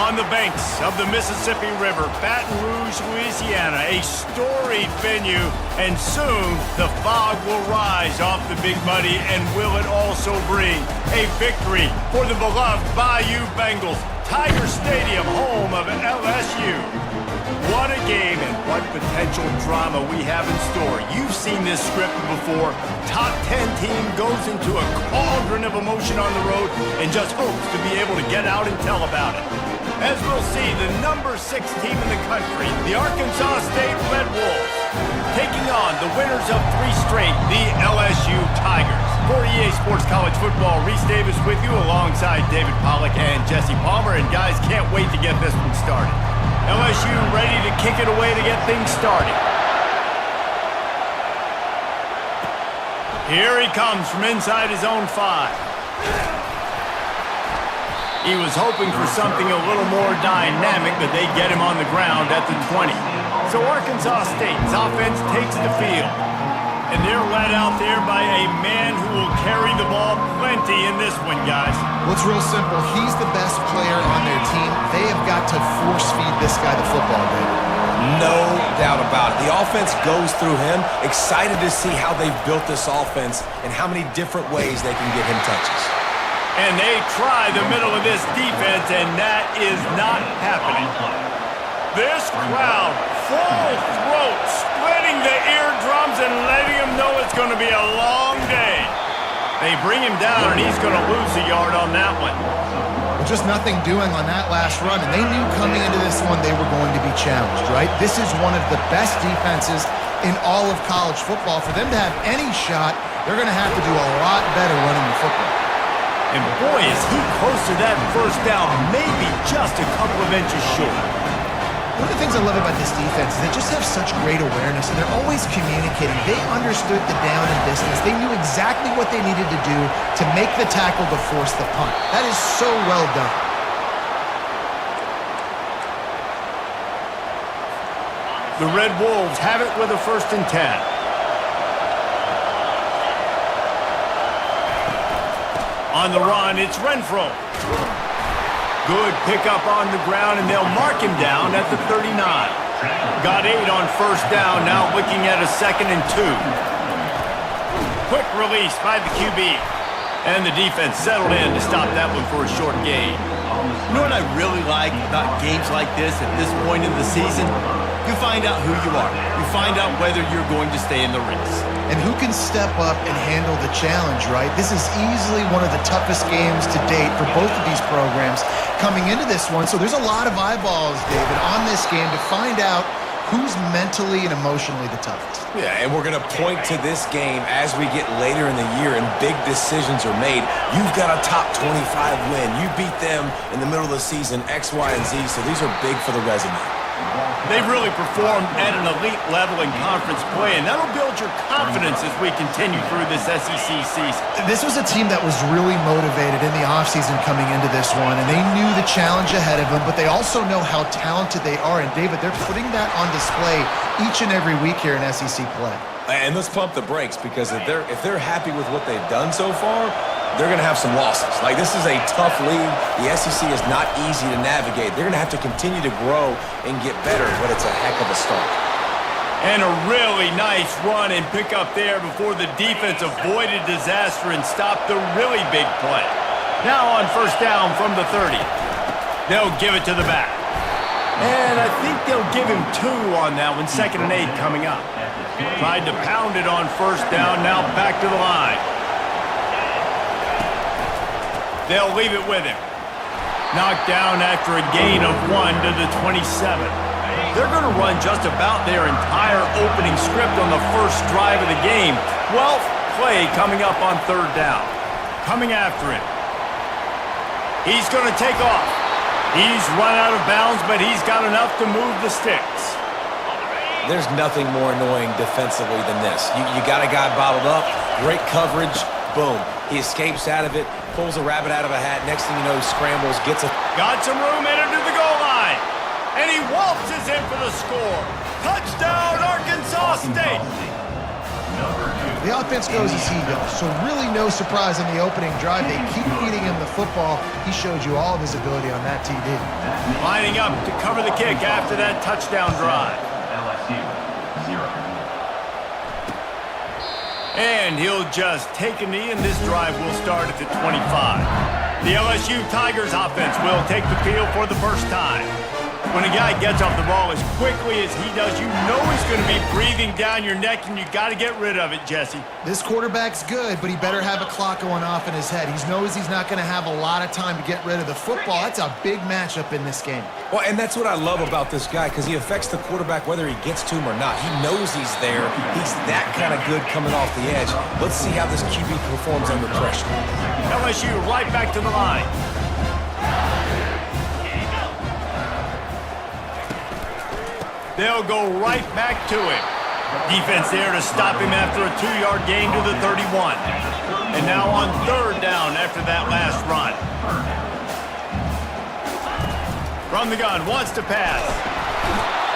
On the banks of the Mississippi River, Baton Rouge, Louisiana, a storied venue, and soon the fog will rise off the Big Muddy, and will it also bring a victory for the beloved Bayou Bengals. Tiger Stadium, home of LSU. What a game and what potential drama we have in store. You've seen this script before. Top 10 team goes into a cauldron of emotion on the road and just hopes to be able to get out and tell about it. As we'll see, the number 6 team in the country, the Arkansas State Red Wolves, taking on the winners of 3 straight, the LSU Tigers. For EA Sports College Football, Reese Davis with you alongside David Pollack and Jesse Palmer. And guys, can't wait to get this one started. LSU ready to kick it away to get things started. Here he comes from inside his own 5. He was hoping for something a little more dynamic, but they get him on the ground at the 20. So Arkansas State's offense takes the field. And they're led out there by a man who will carry the ball plenty in this one, guys. Well, it's real simple. He's the best player on their team. They have got to force-feed this guy the football, David. No doubt about it. The offense goes through him. Excited to see how they've built this offense and how many different ways they can get him touches. And they try the middle of this defense, and that is not happening. This crowd, full throat, splitting the eardrums and letting him know it's going to be a long day. They bring him down, and he's going to lose a yard on that one. Well, just nothing doing on that last run, and they knew coming into this one they were going to be challenged, right? This is one of the best defenses in all of college football. For them to have any shot, they're going to have to do a lot better running the football. And boy, is he close to that first down, maybe just a couple of inches short. One of the things I love about this defense is they just have such great awareness, and they're always communicating. They understood the down and distance. They knew exactly what they needed to do to make the tackle to force the punt. That is so well done. The Red Wolves have it with a 1st and 10. On the run, it's Renfro. Good pickup on the ground, and they'll mark him down at the 39. Got 8 on 1st down, now looking at a 2nd and 2. Quick release by the QB. And the defense settled in to stop that one for a short gain. You know what I really like about games like this at this point in the season? You find out who you are. You find out whether you're going to stay in the race. And who can step up and handle the challenge, right? This is easily one of the toughest games to date for both of these programs coming into this one. So there's a lot of eyeballs, David, on this game to find out who's mentally and emotionally the toughest. Yeah, and we're going to point to this game as we get later in the year and big decisions are made. You've got a top 25 win. You beat them in the middle of the season, X, Y, and Z, so these are big for the resume. They've really performed at an elite level in conference play, and that'll build your confidence as we continue through this SEC season. This was a team that was really motivated in the offseason coming into this one, and they knew the challenge ahead of them, but they also know how talented they are. And, David, they're putting that on display each and every week here in SEC play. And let's pump the brakes, because if they're happy with what they've done so far, they're going to have some losses. Like, this is a tough league. The SEC is not easy to navigate. They're going to have to continue to grow and get better, but it's a heck of a start. And a really nice run and pick up there before the defense avoided disaster and stopped the really big play. Now on 1st down from the 30. They'll give it to the back. And I think they'll give him 2 on that one. 2nd and 8 coming up. Tried to pound it on 1st down, now back to the line. They'll leave it with him. Knocked down after a gain of 1 to the 27. They're going to run just about their entire opening script on the first drive of the game. 12th play coming up on 3rd down. Coming after him. He's going to take off. He's run out of bounds, but he's got enough to move the sticks. There's nothing more annoying defensively than this. You got a guy bottled up, great coverage, boom. He escapes out of it, pulls a rabbit out of a hat. Next thing you know, he scrambles, gets a... Got some room in to the goal line. And he waltzes in for the score. Touchdown, Arkansas State. The offense goes as he goes, so really no surprise in the opening drive. They keep feeding him the football. He showed you all of his ability on that TD. Lining up to cover the kick after that touchdown drive. And he'll just take a knee, and this drive will start at the 25. The LSU Tigers offense will take the field for the first time. When a guy gets off the ball as quickly as he does, you know he's going to be breathing down your neck, and you got to get rid of it, Jesse. This quarterback's good, but he better have a clock going off in his head. He knows he's not going to have a lot of time to get rid of the football. That's a big matchup in this game. Well, and that's what I love about this guy, because he affects the quarterback whether he gets to him or not. He knows he's there. He's that kind of good coming off the edge. Let's see how this QB performs under pressure. LSU right back to the line. They'll go right back to him. Defense there to stop him after a 2-yard gain to the 31. And now on third down after that last run. From the gun, wants to pass.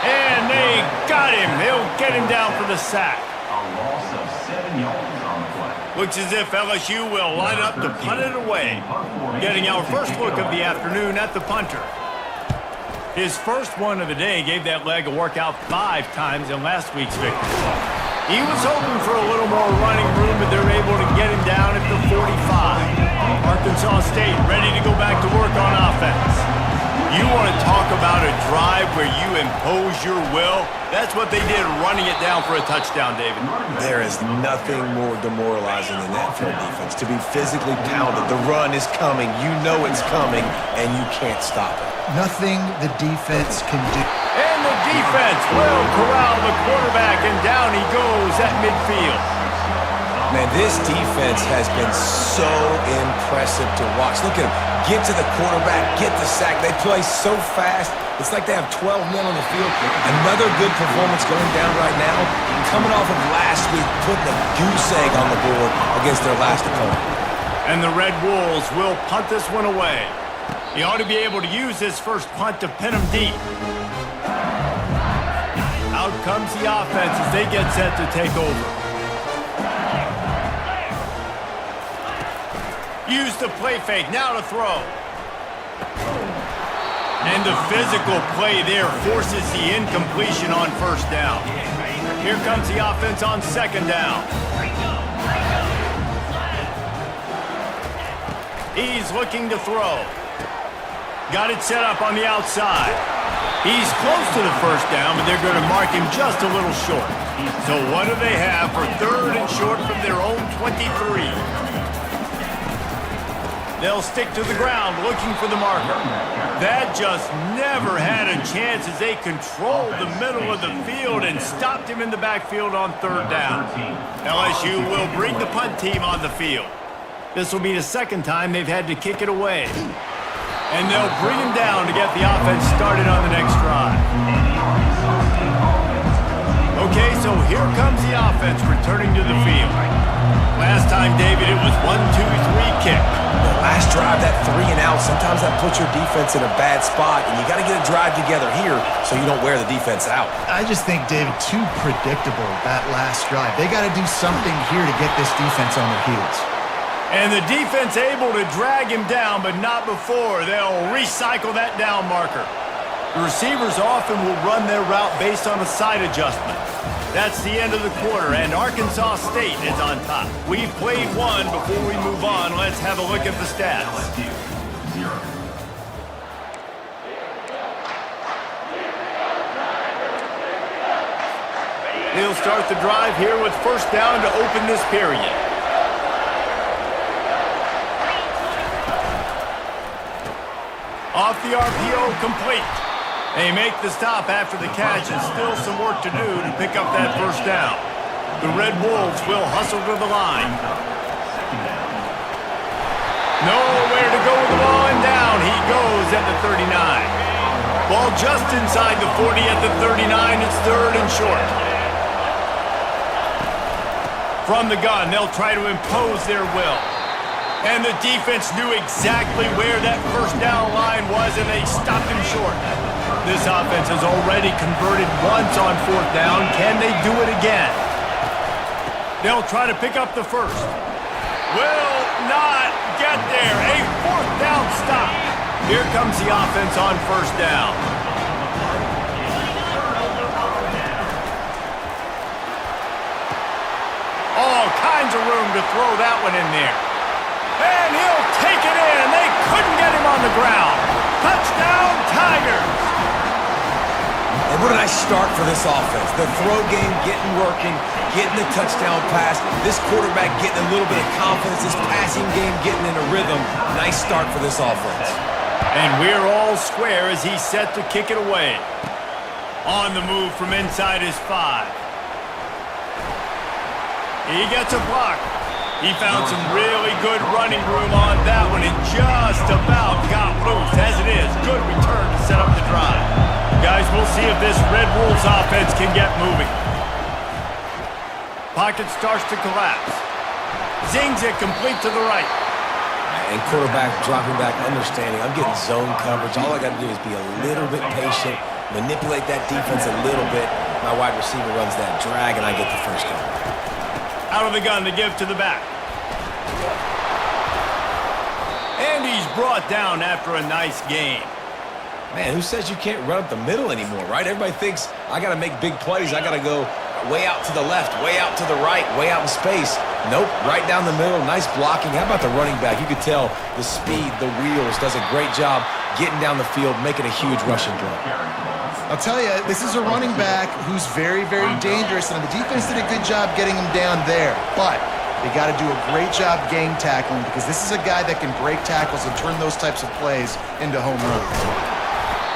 And they got him. They'll get him down for the sack. A loss of 7 yards on the play. Looks as if LSU will line up to punt it away. Getting our first look of the afternoon at the punter. His first one of the day gave that leg a workout 5 times in last week's victory. He was hoping for a little more running room, but they're able to get him down at the 45. Arkansas State ready to go back to work on offense. You want to talk about a drive where you impose your will? That's what they did, running it down for a touchdown, David. There is nothing more demoralizing than that for a defense. To be physically pounded. The run is coming. You know it's coming, and you can't stop it. Nothing the defense can do. And the defense will corral the quarterback, and down he goes at midfield. Man, this defense has been so impressive to watch. Look at him. Get to the quarterback, get the sack. They play so fast. It's like they have 12 men on the field. Another good performance going down right now. Coming off of last week, putting a goose egg on the board against their last opponent. And the Red Wolves will punt this one away. He ought to be able to use this first punt to pin him deep. Out comes the offense as they get set to take over. Use the play fake, now to throw. And the physical play there forces the incompletion on first down. Here comes the offense on second down. He's looking to throw. Got it set up on the outside. He's close to the first down, but they're going to mark him just a little short. So what do they have for third and short from their own 23? They'll stick to the ground looking for the marker. That just never had a chance as they controlled the middle of the field and stopped him in the backfield on third down. LSU will bring the punt team on the field. This will be the second time they've had to kick it away. And they'll bring him down to get the offense started on the next drive. Okay, so here comes the offense returning to the field. Last time, David, it was 1-2-3 kick. The last drive, that 3 and out, sometimes that puts your defense in a bad spot, and you got to get a drive together here so you don't wear the defense out. I just think, David, too predictable, that last drive. They got to do something here to get this defense on their heels. And the defense able to drag him down, but not before. They'll recycle that down marker. The receivers often will run their route based on a side adjustment. That's the end of the quarter, and Arkansas State is on top. We've played one. Before we move on, let's have a look at the stats. He'll start the drive here with first down to open this period. Off the RPO, complete. They make the stop after the catch, and still some work to do to pick up that first down. The Red Wolves will hustle to the line. Nowhere to go with the ball, and down he goes at the 39. Ball just inside the 40 at the 39. It's third and short. From the gun, they'll try to impose their will. And the defense knew exactly where that first down line was, and they stopped him short. This offense has already converted once on fourth down. Can they do it again? They'll try to pick up the first. Will not get there. A fourth down stop. Here comes the offense on first down. All kinds of room to throw that one in there. And he'll take it in. They couldn't get him on the ground. Touchdown, Tigers. And what a nice start for this offense. The throw game getting working, getting the touchdown pass. This quarterback getting a little bit of confidence. This passing game getting in a rhythm. Nice start for this offense. And we're all square as he's set to kick it away. On the move from inside his 5. He gets a block. He found some really good running room on that one and just about got loose. As it is, good return to set up the drive. Guys, we'll see if this Red Wolves offense can get moving. Pocket starts to collapse. Zings it complete to the right. And quarterback dropping back, understanding, I'm getting zone coverage. All I got to do is be a little bit patient, manipulate that defense a little bit. My wide receiver runs that drag, and I get the first down. Out of the gun to give to the back. And he's brought down after a nice game. Man, who says you can't run up the middle anymore, right? Everybody thinks I got to make big plays. I got to go way out to the left, way out to the right, way out in space. Nope, right down the middle. Nice blocking. How about the running back? You could tell the speed, the wheels, does a great job getting down the field, making a huge rushing play. I'll tell you, this is a running back who's very, very dangerous, and the defense did a good job getting him down there. But they got to do a great job gang tackling because this is a guy that can break tackles and turn those types of plays into home runs.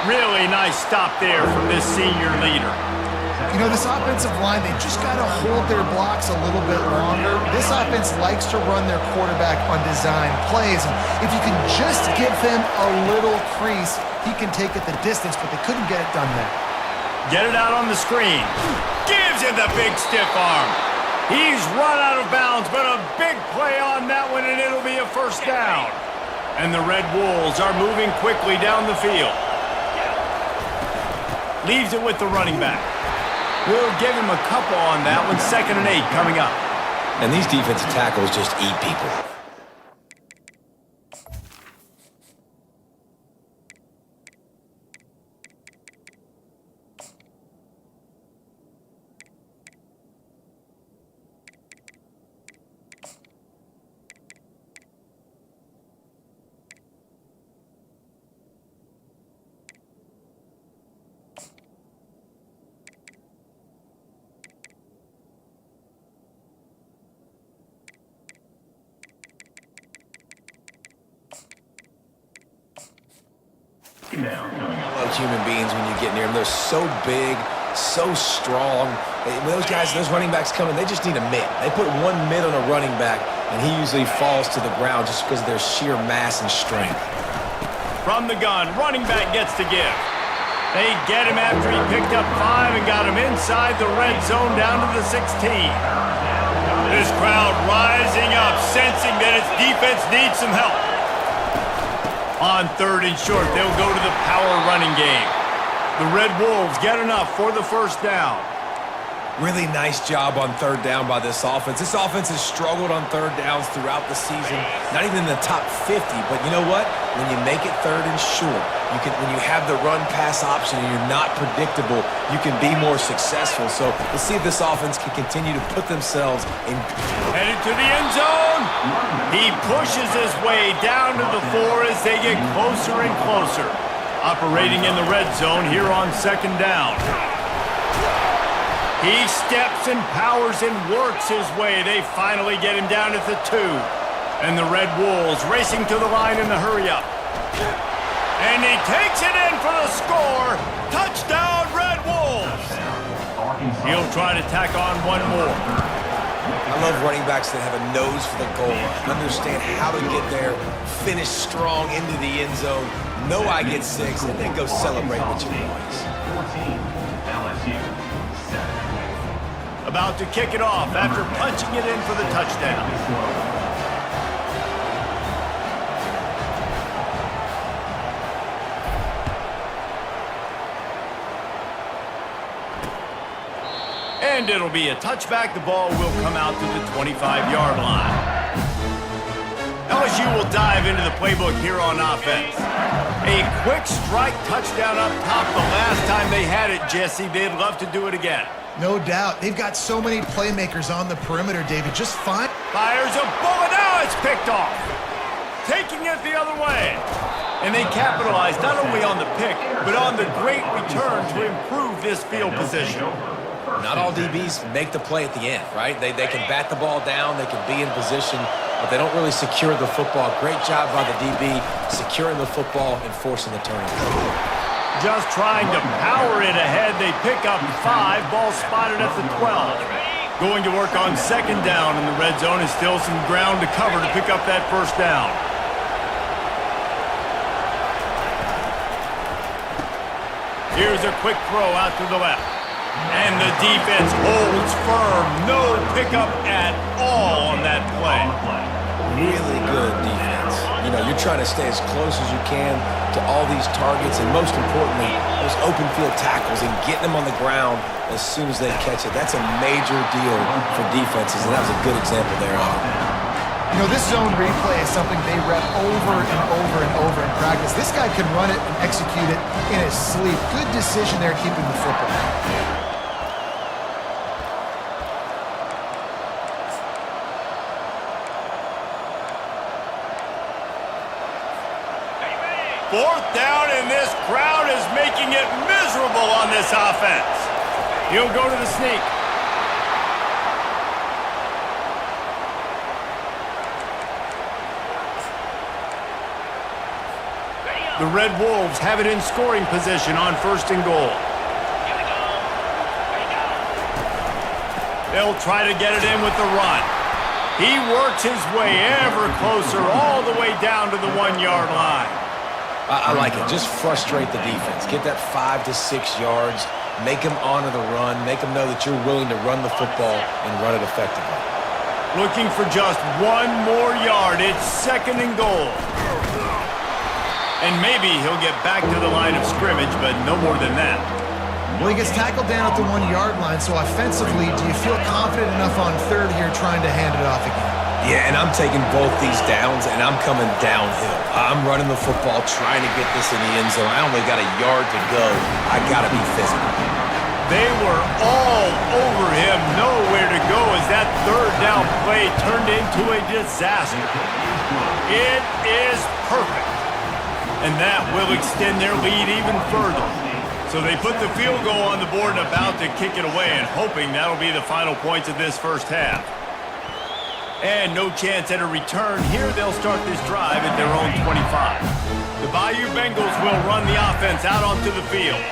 Really nice stop there from this senior leader. You know, this offensive line, they just got to hold their blocks a little bit longer. This offense likes to run their quarterback on design plays. And if you can just give him a little crease, he can take it the distance, but they couldn't get it done there. Get it out on the screen. Gives him the big stiff arm. He's run out of bounds, but a big play on that one, and it'll be a first down. And the Red Wolves are moving quickly down the field. Leaves it with the running back. We'll give him a couple on that one. 2nd and 8 coming up. And these defensive tackles just eat people. I love human beings when you get near them. They're so big, so strong. When those guys, those running backs come in, they just need a mid. They put one mid on a running back, and he usually falls to the ground just because of their sheer mass and strength. From the gun, running back gets to give. They get him after he picked up 5 and got him inside the red zone down to the 16. This crowd rising up, sensing that its defense needs some help. On 3rd and short, they'll go to the power running game. The Red Wolves get enough for the first down. Really nice job on 3rd down by this offense. This offense has struggled on 3rd downs throughout the season. Not even in the top 50, but you know what? When you make it 3rd and short, when you have the run-pass option and you're not predictable, you can be more successful. So let's see if this offense can continue to put themselves in. Headed to the end zone. He pushes his way down to the 4 as they get closer and closer. Operating in the red zone here on 2nd down. He steps and powers and works his way. They finally get him down at the 2. And the Red Wolves racing to the line in the hurry-up. And he takes it in for the score. Touchdown, Red Wolves. He'll try to tack on one more. I love running backs that have a nose for the goal, understand how to get there, finish strong into the end zone, know I get 6, and then go celebrate with your boys. 14, LSU. About to kick it off after punching it in for the touchdown. And it'll be a touchback. The ball will come out to the 25-yard line. LSU will dive into the playbook here on offense. A quick strike touchdown up top the last time they had it, Jesse. They'd love to do it again. No doubt. They've got so many playmakers on the perimeter, David. Just fine. Fires a bullet. Now it's picked off. Taking it the other way. And they capitalized not only on the pick, but on the great return to improve this field position. Not all DBs make the play at the end, right? They can bat the ball down, they can be in position, but they don't really secure the football. Great job by the DB securing the football and forcing the turnover. Just trying to power it ahead. They pick up 5. Ball spotted at the 12. Going to work on second down in the red zone. Is still some ground to cover to pick up that first down. Here's a quick throw out to the left. And the defense holds firm. No pickup at all on that play. Really good defense. You know, you're trying to stay as close as you can to all these targets, and most importantly, those open field tackles and getting them on the ground as soon as they catch it. That's a major deal for defenses, and that was a good example there. You know, this zone replay is something they rep over and over and over in practice. This guy can run it and execute it in his sleep. Good decision there keeping the football. Fourth down, and this crowd is making it miserable on this offense. He'll go to the sneak. The Red Wolves have it in scoring position on first and goal. They'll try to get it in with the run. He works his way ever closer all the way down to the 1-yard line. I like it. Just frustrate the defense. Get that 5 to 6 yards. Make them honor the run. Make them know that you're willing to run the football and run it effectively. Looking for just 1 more yard. It's second and goal. And maybe he'll get back to the line of scrimmage, but no more than that. Well, he gets tackled down at the 1-yard line, so offensively, do you feel confident enough on third here trying to hand it off again? Yeah, and I'm taking both these downs, and I'm coming downhill. I'm running the football, trying to get this in the end zone. I only got a yard to go. I got to be physical. They were all over him, nowhere to go as that third down play turned into a disaster. It is perfect. And that will extend their lead even further. So they put the field goal on the board and about to kick it away, and hoping that'll be the final points of this first half. And no chance at a return. Here they'll start this drive at their own 25. The Bayou Bengals will run the offense out onto the field.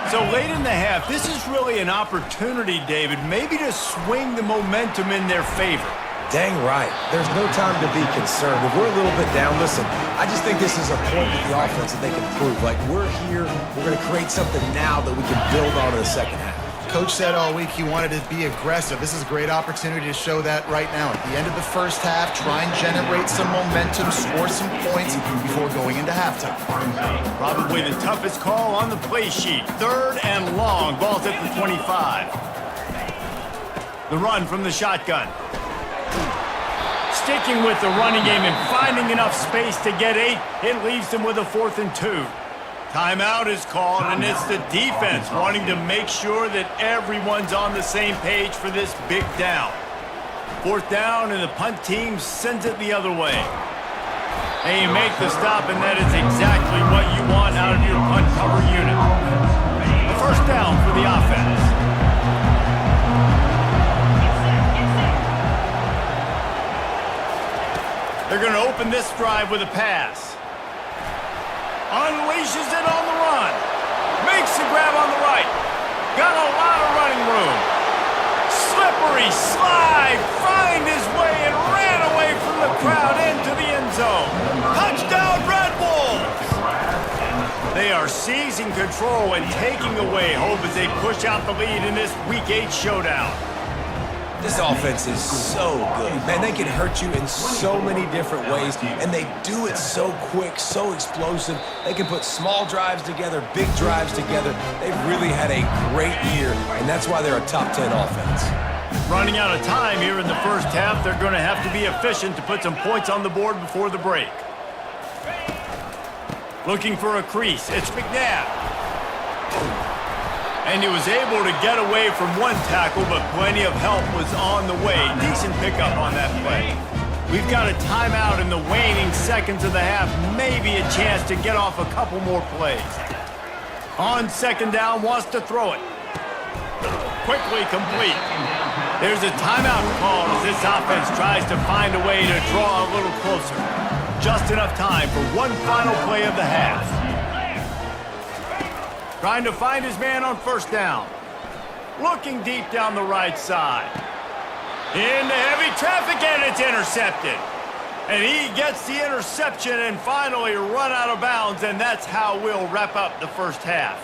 So late in the half, this is really an opportunity, David, maybe to swing the momentum in their favor. Dang right. There's no time to be concerned. If we're a little bit down, listen, I just think this is a point with the offense that they can prove. Like, we're here, we're going to create something now that we can build on in the second half. Coach said all week he wanted to be aggressive. This is a great opportunity to show that right now. At the end of the first half, try and generate some momentum, score some points before going into halftime. Probably the toughest call on the play sheet. Third and long. Ball's at the 25. The run from the shotgun. Sticking with the running game and finding enough space to get 8, it leaves them with a 4th and 2. Timeout is called, and it's the defense wanting to make sure that everyone's on the same page for this big down. 4th down, and the punt team sends it the other way. And you make the stop, and that is exactly what you want out of your punt cover unit. The first down for the offense. They're going to open this drive with a pass. Unleashes it on the run. Makes the grab on the right. Got a lot of running room. Slippery slide. Find his way and ran away from the crowd into the end zone. Touchdown, Red Wolves. They are seizing control and taking away hope as they push out the lead in this Week 8 showdown. This offense is so good. Man, they can hurt you in so many different ways, and they do it so quick, so explosive. They can put small drives together, big drives together. They've really had a great year, and that's why they're a top 10 offense. Running out of time here in the first half, they're going to have to be efficient to put some points on the board before the break. Looking for a crease, it's McNabb. And he was able to get away from one tackle, but plenty of help was on the way. Decent pickup on that play. We've got a timeout in the waning seconds of the half. Maybe a chance to get off a couple more plays. On second down, wants to throw it. Quickly complete. There's a timeout call as this offense tries to find a way to draw a little closer. Just enough time for one final play of the half. Trying to find his man on first down. Looking deep down the right side. Into heavy traffic, and it's intercepted. And he gets the interception and finally run out of bounds, and that's how we'll wrap up the first half.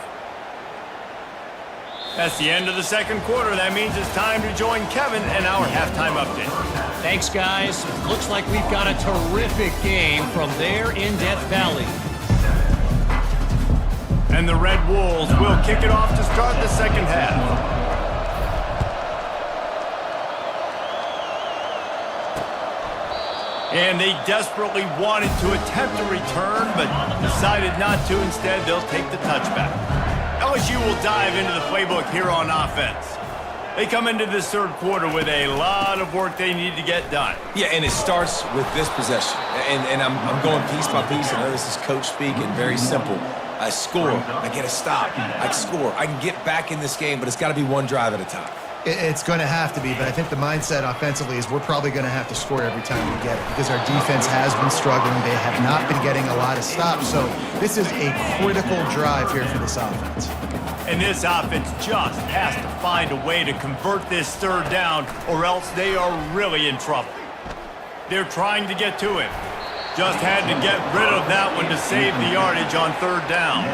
That's the end of the second quarter. That means it's time to join Kevin and our halftime update. Thanks, guys. Looks like we've got a terrific game from there in Death Valley. And the Red Wolves will kick it off to start the second half. And they desperately wanted to attempt a return, but decided not to. Instead, they'll take the touchback. LSU will dive into the playbook here on offense. They come into this third quarter with a lot of work they need to get done. Yeah, and it starts with this possession. And I'm going piece by piece. I know this is coach speak and very simple. I score, I get a stop, I score. I can get back in this game, but it's got to be one drive at a time. It's going to have to be, but I think the mindset offensively is we're probably going to have to score every time we get it because our defense has been struggling. They have not been getting a lot of stops, so this is a critical drive here for this offense. And this offense just has to find a way to convert this third down or else they are really in trouble. They're trying to get to him. Just had to get rid of that one to save the yardage on third down.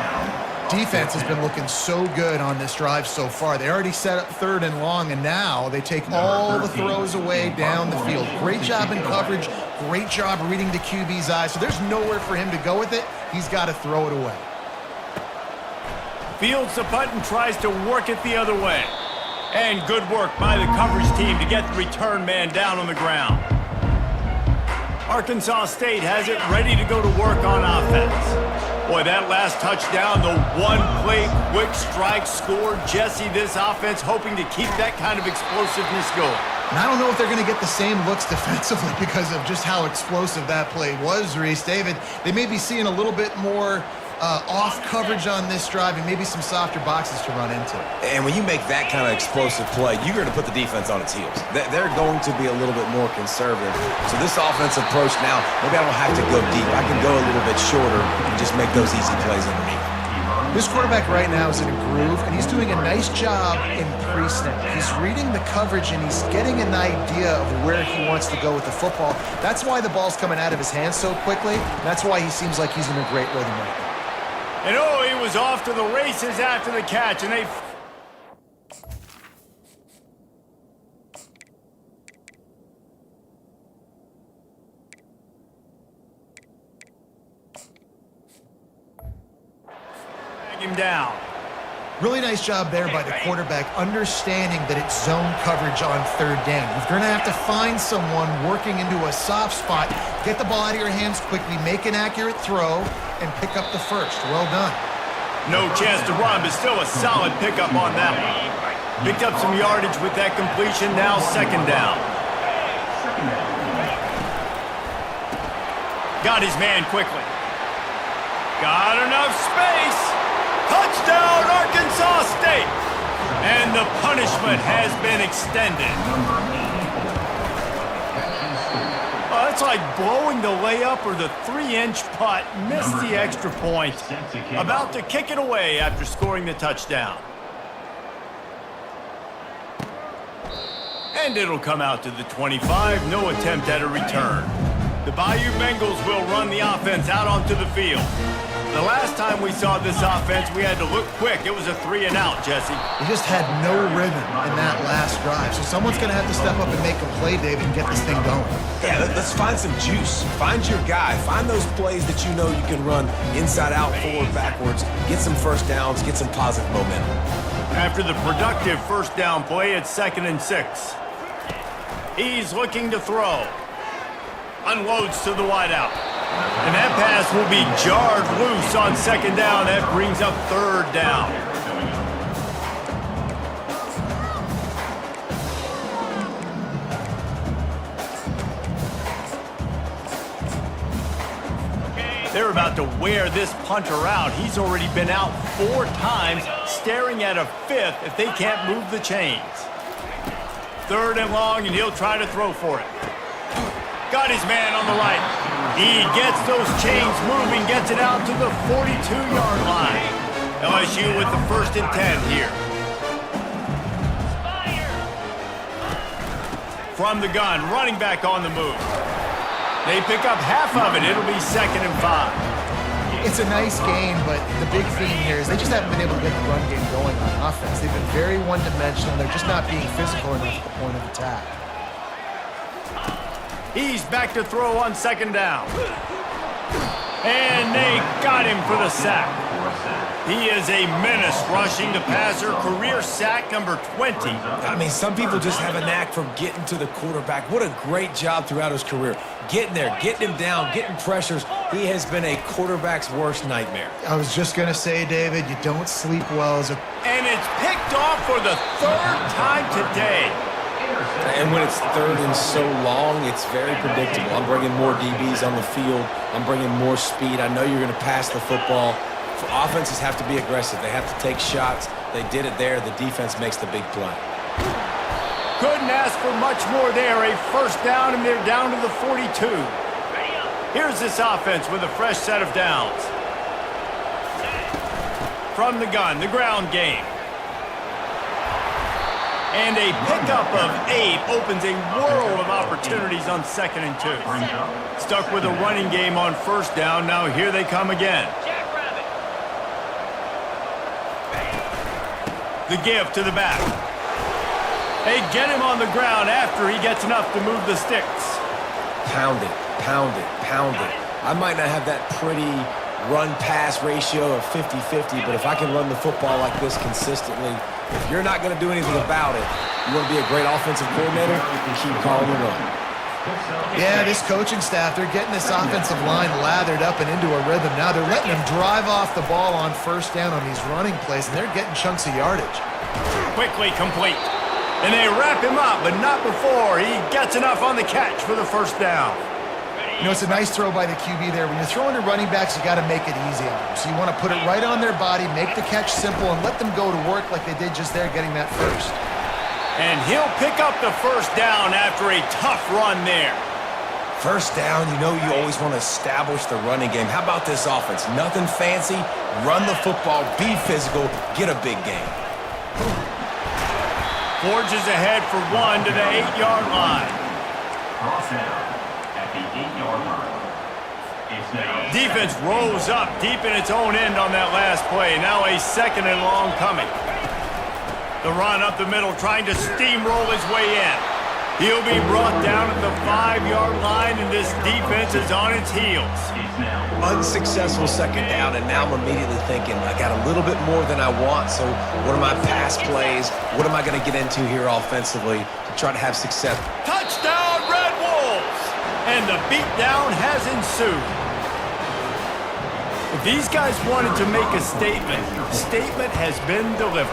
Defense has been looking so good on this drive so far. They already set up third and long, and now they take all the throws away down the field. Great job in coverage, great job reading the QB's eyes. So there's nowhere for him to go with it. He's got to throw it away. Fields the punt and tries to work it the other way. And good work by the coverage team to get the return man down on the ground. Arkansas State has it ready to go to work on offense. Boy, that last touchdown, the one-play quick strike score. Jesse, this offense hoping to keep that kind of explosiveness going. And I don't know if they're going to get the same looks defensively because of just how explosive that play was, Reese. David, they may be seeing a little bit more off coverage on this drive and maybe some softer boxes to run into. And when you make that kind of explosive play, you're going to put the defense on its heels. They're going to be a little bit more conservative. So this offensive approach now, maybe I don't have to go deep. I can go a little bit shorter and just make those easy plays underneath. This quarterback right now is in a groove, and he's doing a nice job in pre-snap. He's reading the coverage, and he's getting an idea of where he wants to go with the football. That's why the ball's coming out of his hands so quickly. That's why he seems like he's in a great rhythm right now. And oh, he was off to the races after the catch, and they... him down. Really nice job there by the quarterback, understanding that it's zone coverage on third down. You're going to have to find someone working into a soft spot, get the ball out of your hands quickly, make an accurate throw, and pick up the first. Well done. No chance to run, but still a solid pickup on that one. Picked up some yardage with that completion, now second down. Got his man quickly. Got enough space. Touchdown, Arkansas State! And the punishment has been extended. Oh, it's like blowing the layup or the 3-inch putt. Missed the extra point. About to kick it away after scoring the touchdown. And it'll come out to the 25. No attempt at a return. The Bayou Bengals will run the offense out onto the field. The last time we saw this offense, we had to look quick. It was a 3-and-out, Jesse. They just had no rhythm in that last drive. So someone's going to have to step up and make a play, David, and get this thing going. Yeah, let's find some juice. Find your guy. Find those plays that you know you can run inside out, forward, backwards. Get some first downs. Get some positive momentum. After the productive first down play, it's 2nd and 6. He's looking to throw. Unloads to the wideout. And that pass will be jarred loose on 2nd down. That brings up 3rd down. They're about to wear this punter out. He's already been out 4 times, staring at a 5th if they can't move the chains. 3rd and long, and he'll try to throw for it. Got his man on the right. He gets those chains moving, gets it out to the 42-yard line. LSU with the 1st and 10 here. From the gun, running back on the move. They pick up half of it. It'll be 2nd and 5. It's a nice game, but the big theme here is they just haven't been able to get the run game going on offense. They've been very one-dimensional. They're just not being physical enough at the point of attack. He's back to throw on 2nd down. And they got him for the sack. He is a menace rushing the passer. Career sack number 20. I mean, some people just have a knack for getting to the quarterback. What a great job throughout his career. Getting there, getting him down, getting pressures. He has been a quarterback's worst nightmare. I was just going to say, David, you don't sleep well as a... And it's picked off for the 3rd time today. And when it's 3rd and so long, it's very predictable. I'm bringing more DBs on the field. I'm bringing more speed. I know you're going to pass the football. Offenses have to be aggressive. They have to take shots. They did it there. The defense makes the big play. Couldn't ask for much more there. A 1st down, and they're down to the 42. Here's this offense with a fresh set of downs. From the gun, the ground game. And a pickup of 8 opens a world of opportunities on 2nd and 2. Stuck with a running game on 1st down. Now here they come again. The give to the back. They get him on the ground after he gets enough to move the sticks. Pound it, pound it, pound it. I might not have that pretty run-pass ratio of 50-50, but if I can run the football like this consistently, if you're not going to do anything about it, you want to be a great offensive coordinator, you can keep calling the run. Yeah, this coaching staff, they're getting this offensive line lathered up and into a rhythm. Now they're letting them drive off the ball on 1st down on these running plays, and they're getting chunks of yardage. Quickly complete. And they wrap him up, but not before he gets enough on the catch for the 1st down. You know, it's a nice throw by the QB there. When you're throwing to running backs, you got to make it easy on them. So you want to put it right on their body, make the catch simple, and let them go to work like they did just there, getting that 1st. And he'll pick up the 1st down after a tough run there. 1st down, you know you always want to establish the running game. How about this offense? Nothing fancy. Run the football, be physical, get a big game. Forges ahead for 1 to the 8-yard line. Cross down at the 8-yard line. It's now Defense rolls up deep in its own end on that last play. Now a 2nd and long coming. The run up the middle, trying to steamroll his way in. He'll be brought down at the 5-yard line, and this defense is on its heels. Unsuccessful 2nd down, and now I'm immediately thinking, I got a little bit more than I want, so what are my pass plays? What am I going to get into here offensively to try to have success? Touchdown, Red Wolves! And the beatdown has ensued. If these guys wanted to make a statement, the statement has been delivered.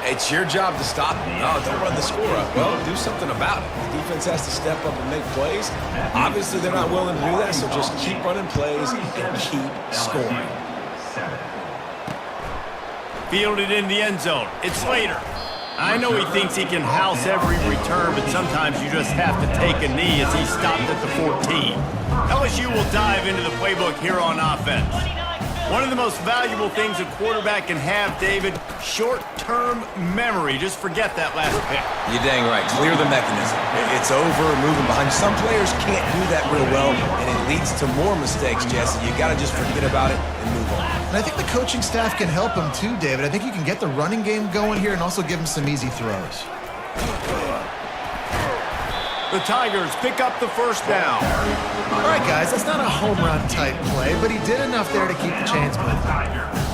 It's your job to stop them. No, don't run the score up. Well, do something about it. The defense has to step up and make plays. Obviously, they're not willing to do that, so just keep running plays and keep scoring. Fielded in the end zone. It's Slater. I know he thinks he can house every return, but sometimes you just have to take a knee as he stopped at the 14. LSU will dive into the playbook here on offense. One of the most valuable things a quarterback can have, David, short-term memory. Just forget that last pick. You're dang right. Clear the mechanism. It's over, moving behind. Some players can't do that real well, and it leads to more mistakes, Jesse. You got to just forget about it and move on. And I think the coaching staff can help him too, David. I think you can get the running game going here and also give him some easy throws. The Tigers pick up the first down. All right, guys, that's not a home run type play, but he did enough there to keep the chains moving.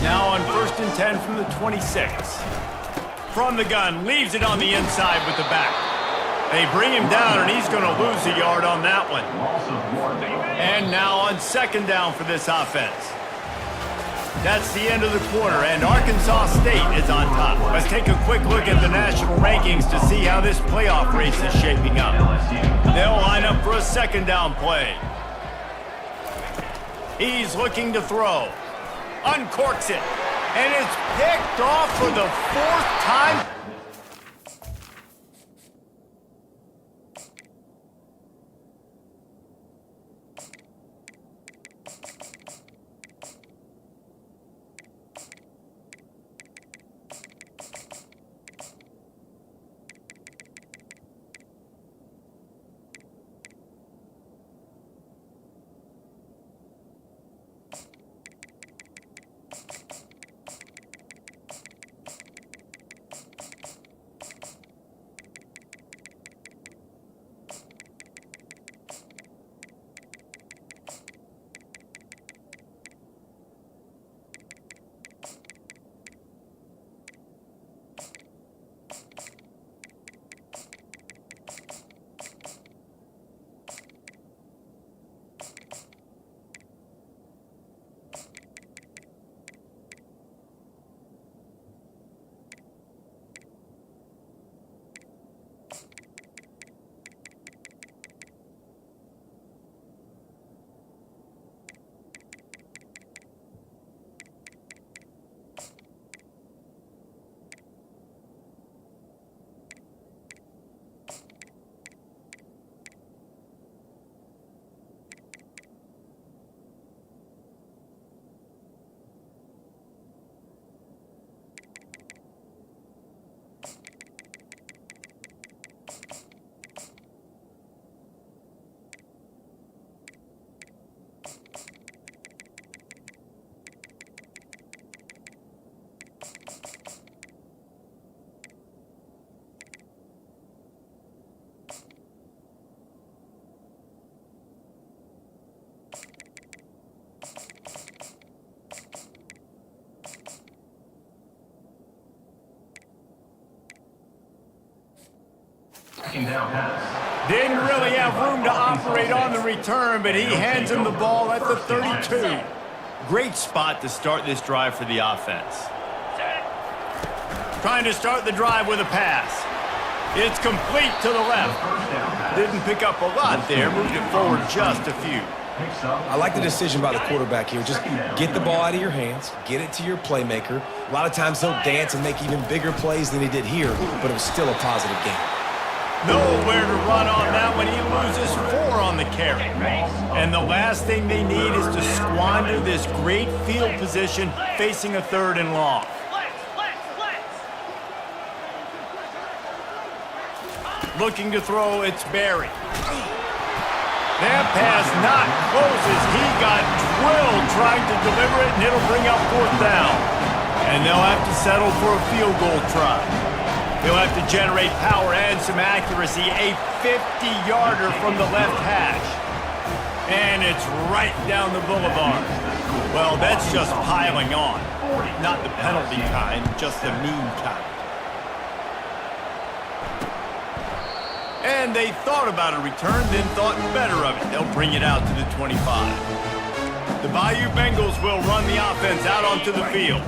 Now on 1st and 10 from the 26. From the gun, leaves it on the inside with the back. They bring him down, and he's going to lose a yard on that one. And now on 2nd down for this offense. That's the end of the quarter, and Arkansas State is on top. Let's take a quick look at the national rankings to see how this playoff race is shaping up. They'll line up for a 2nd down play. He's looking to throw. Uncorks it. And it's picked off for the 4th time. Didn't really have room to operate on the return, but he hands him the ball at the 32. Great spot to start this drive for the offense. Trying to start the drive with a pass. It's complete to the left. Didn't pick up a lot there, moved it forward just a few. I like the decision by the quarterback here. Just get the ball out of your hands, get it to your playmaker. A lot of times he'll dance and make even bigger plays than he did here, but it was still a positive game. Nowhere to run on that one. He loses 4 on the carry. And the last thing they need is to squander this great field position facing a 3rd and long. Looking to throw, it's Barry. That pass not closes. He got drilled trying to deliver it, and it'll bring up 4th down. And they'll have to settle for a field goal try. He'll have to generate power and some accuracy. A 50-yarder from the left hash. And it's right down the boulevard. Well, that's just piling on. Not the penalty kind, just the mean kind. And they thought about a return, then thought better of it. They'll bring it out to the 25. The Bayou Bengals will run the offense out onto the field.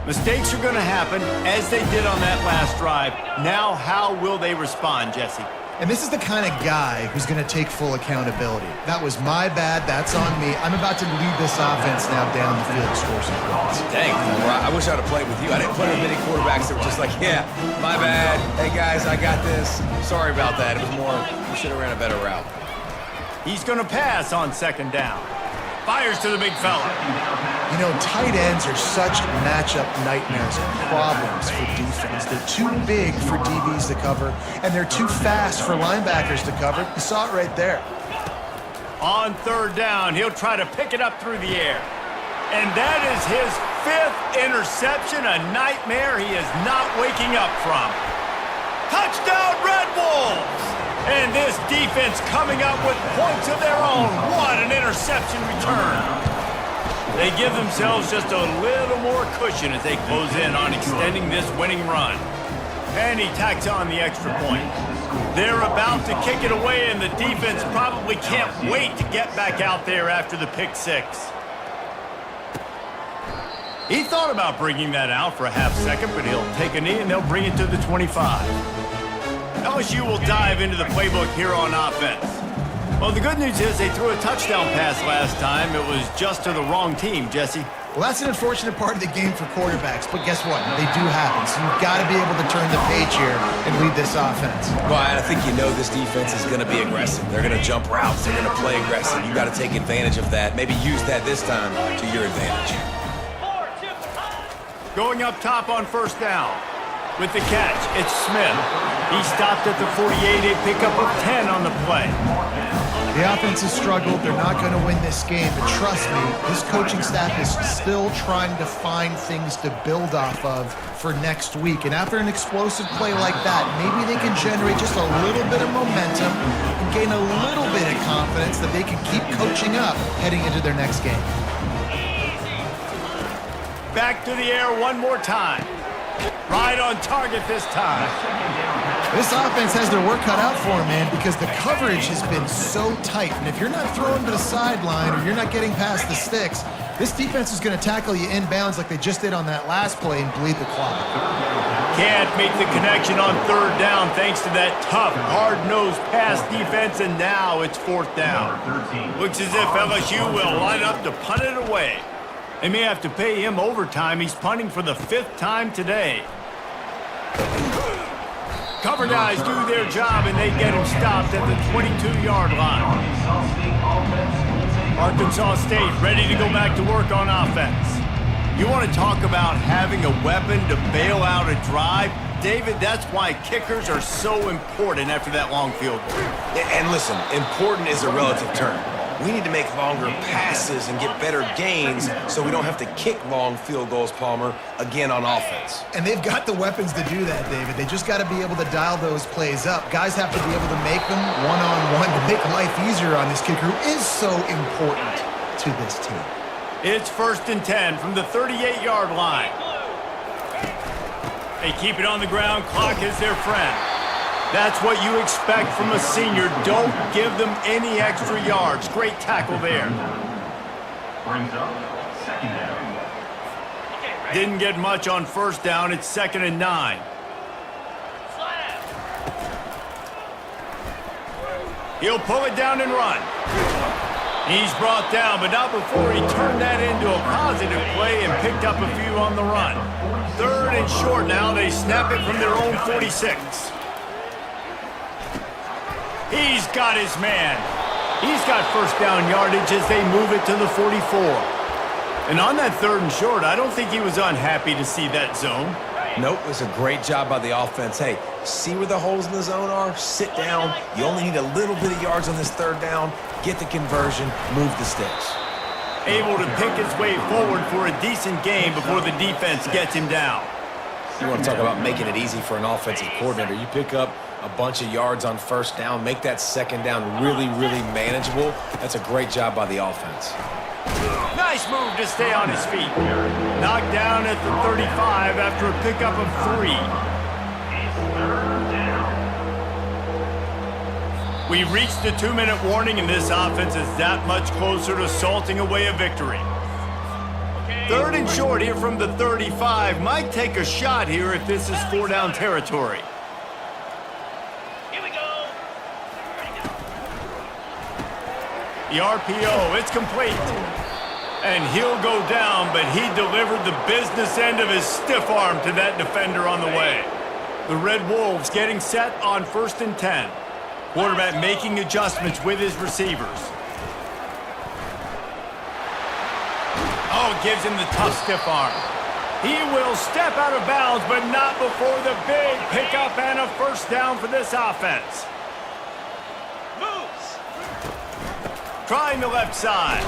Mistakes are going to happen, as they did on that last drive. Now, how will they respond, Jesse? And this is the kind of guy who's going to take full accountability. That was my bad. That's on me. I'm about to lead this offense now down the field to score some points. Dang, I wish I'd have played with you. I didn't play with many quarterbacks that were just like, yeah, my bad. Hey, guys, I got this. Sorry about that. It was more, we should have ran a better route. He's going to pass on 2nd down. Fires to the big fella. You know, tight ends are such matchup nightmares and problems for defense. They're too big for DBs to cover, and they're too fast for linebackers to cover. You saw it right there. On third down, he'll try to pick it up through the air. And that is his 5th interception, a nightmare he is not waking up from. Touchdown, Red Wolves! And this defense coming up with points of their own. What an interception return. They give themselves just a little more cushion as they close in on extending this winning run. And he tacks on the extra point. They're about to kick it away, and the defense probably can't wait to get back out there after the pick 6. He thought about bringing that out for a half second, but he'll take a knee and they'll bring it to the 25. LSU will dive into the playbook here on offense. Well, the good news is they threw a touchdown pass last time. It was just to the wrong team, Jesse. Well, that's an unfortunate part of the game for quarterbacks, but guess what? They do happen, so you've got to be able to turn the page here and lead this offense. Well, I think you know this defense is going to be aggressive. They're going to jump routes. They're going to play aggressive. You got to take advantage of that. Maybe use that this time to your advantage. Going up top on first down. With the catch, it's Smith. He stopped at the 48, a pickup of 10 on the play. The offense has struggled. They're not going to win this game, but trust me, this coaching staff is still trying to find things to build off of for next week. And after an explosive play like that, maybe they can generate just a little bit of momentum and gain a little bit of confidence that they can keep coaching up heading into their next game. Back to the air one more time. Right on target this time. This offense has their work cut out for them, man, because the coverage has been so tight. And if you're not throwing to the sideline or you're not getting past the sticks, this defense is going to tackle you inbounds like they just did on that last play and bleed the clock. Can't make the connection on third down thanks to that tough, hard-nosed pass defense, and now it's fourth down. Looks as if LSU will line up to punt it away. They may have to pay him overtime. He's punting for the 5th time today. Cover guys do their job, and they get him stopped at the 22-yard line. Arkansas State ready to go back to work on offense. You want to talk about having a weapon to bail out a drive? David, that's why kickers are so important after that long field goal. And listen, important is a relative term. We need to make longer passes and get better gains so we don't have to kick long field goals, Palmer, again on offense. And they've got the weapons to do that, David. They just got to be able to dial those plays up. Guys have to be able to make them one-on-one to make life easier on this kicker who is so important to this team. It's 1st and 10 from the 38-yard line. They keep it on the ground. Clock is their friend. That's what you expect from a senior. Don't give them any extra yards. Great tackle there. Brings up 2nd down. Didn't get much on first down. It's 2nd and 9. He'll pull it down and run. He's brought down, but not before he turned that into a positive play and picked up a few on the run. 3rd and short now. They snap it from their own 46. He's got his man. He's got first down yardage as they move it to the 44. And on that 3rd and short, I don't think he was unhappy to see that zone. Nope, it was a great job by the offense. Hey, see where the holes in the zone are? Sit down. You only need a little bit of yards on this 3rd down. Get the conversion. Move the sticks. Able to pick his way forward for a decent game before the defense gets him down. You want to talk about making it easy for an offensive coordinator. You pick up a bunch of yards on first down, make that 2nd down really, really manageable. That's a great job by the offense. Nice move to stay on his feet. Knocked down at the 35 after a pickup of 3. We've reached the 2-minute warning, and this offense is that much closer to salting away a victory. 3rd and short here from the 35. Might take a shot here if this is 4-down territory. The RPO, it's complete. And he'll go down, but he delivered the business end of his stiff arm to that defender on the way. The Red Wolves getting set on 1st and 10. Quarterback making adjustments with his receivers. Oh, gives him the tough stiff arm. He will step out of bounds, but not before the big pickup and a first down for this offense. Trying the left side.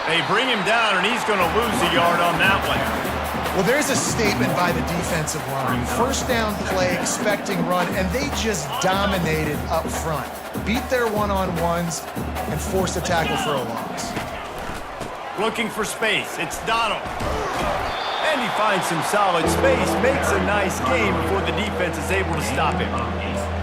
They bring him down, and he's going to lose a yard on that one. Well, there's a statement by the defensive line. First down play, expecting run, and they just dominated up front. Beat their one-on-ones and forced a tackle for a loss. Looking for space. It's Donald. And he finds some solid space, makes a nice game before the defense is able to stop him.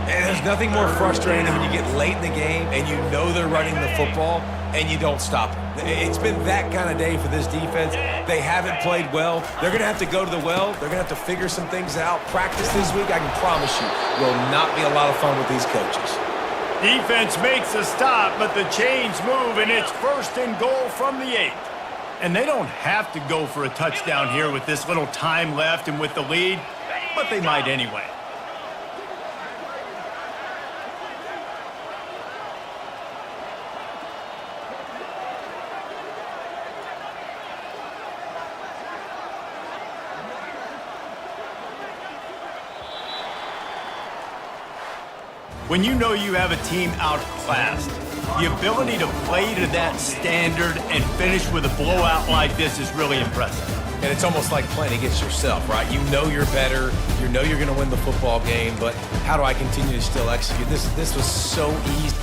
And there's nothing more frustrating than when you get late in the game and you know they're running the football and you don't stop them. It's been that kind of day for this defense. They haven't played well. They're going to have to go to the well. They're going to have to figure some things out. Practice this week, I can promise you, will not be a lot of fun with these coaches. Defense makes a stop, but the chains move, and it's first and goal from the 8. And they don't have to go for a touchdown here with this little time left and with the lead, but they might anyway. When you know you have a team outclassed, the ability to play to that standard and finish with a blowout like this is really impressive. And it's almost like playing against yourself, right? You know you're better. You know you're going to win the football game, but how do I continue to still execute? This was so easy.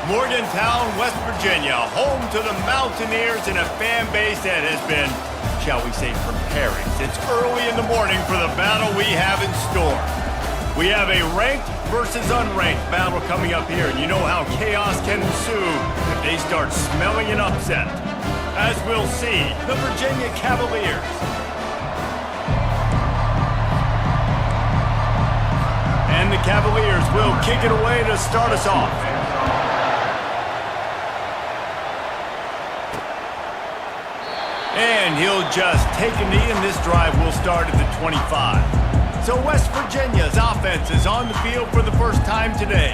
Morgantown, West Virginia, home to the Mountaineers and a fan base that has been, shall we say, preparing since early in the morning for the battle we have in store. We have a ranked versus unranked battle coming up here, and you know how chaos can ensue if they start smelling an upset. As we'll see, the Virginia Cavaliers. And the Cavaliers will kick it away to start us off. And he'll just take a knee, and this drive will start at the 25. So West Virginia's offense is on the field for the first time today.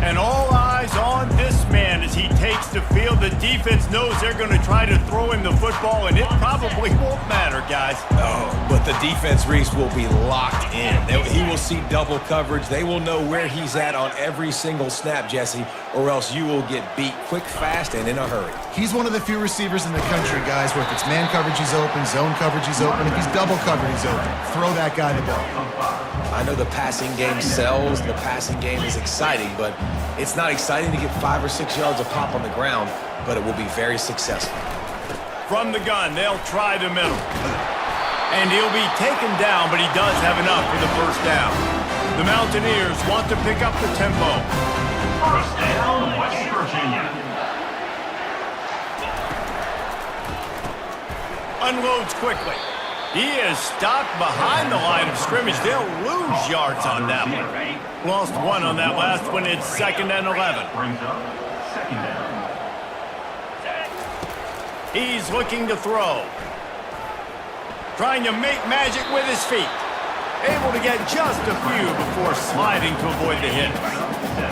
And all eyes on this man as he takes the field. The defense knows they're going to try to throw him the football, and it probably won't matter, guys. Oh, but the defense, Reese, will be locked in. He will see double coverage. They will know where he's at on every single snap, Jesse, or else you will get beat quick, fast, and in a hurry. He's one of the few receivers in the country, guys, where if it's man coverage, he's open, zone coverage, he's open. If he's double covered, he's open. Throw that guy the ball. I know the passing game sells, the passing game is exciting, but it's not exciting to get 5 or 6 yards of pop on the ground, but it will be very successful. From the gun, they'll try the middle. And he'll be taken down, but he does have enough for the first down. The Mountaineers want to pick up the tempo. First down, West Virginia. Unloads quickly. He is stopped behind the line of scrimmage. They'll lose yards on that one. Lost one on that last one. It's 2nd and 11. Brings up 2nd down. He's looking to throw. Trying to make magic with his feet. Able to get just a few before sliding to avoid the hit.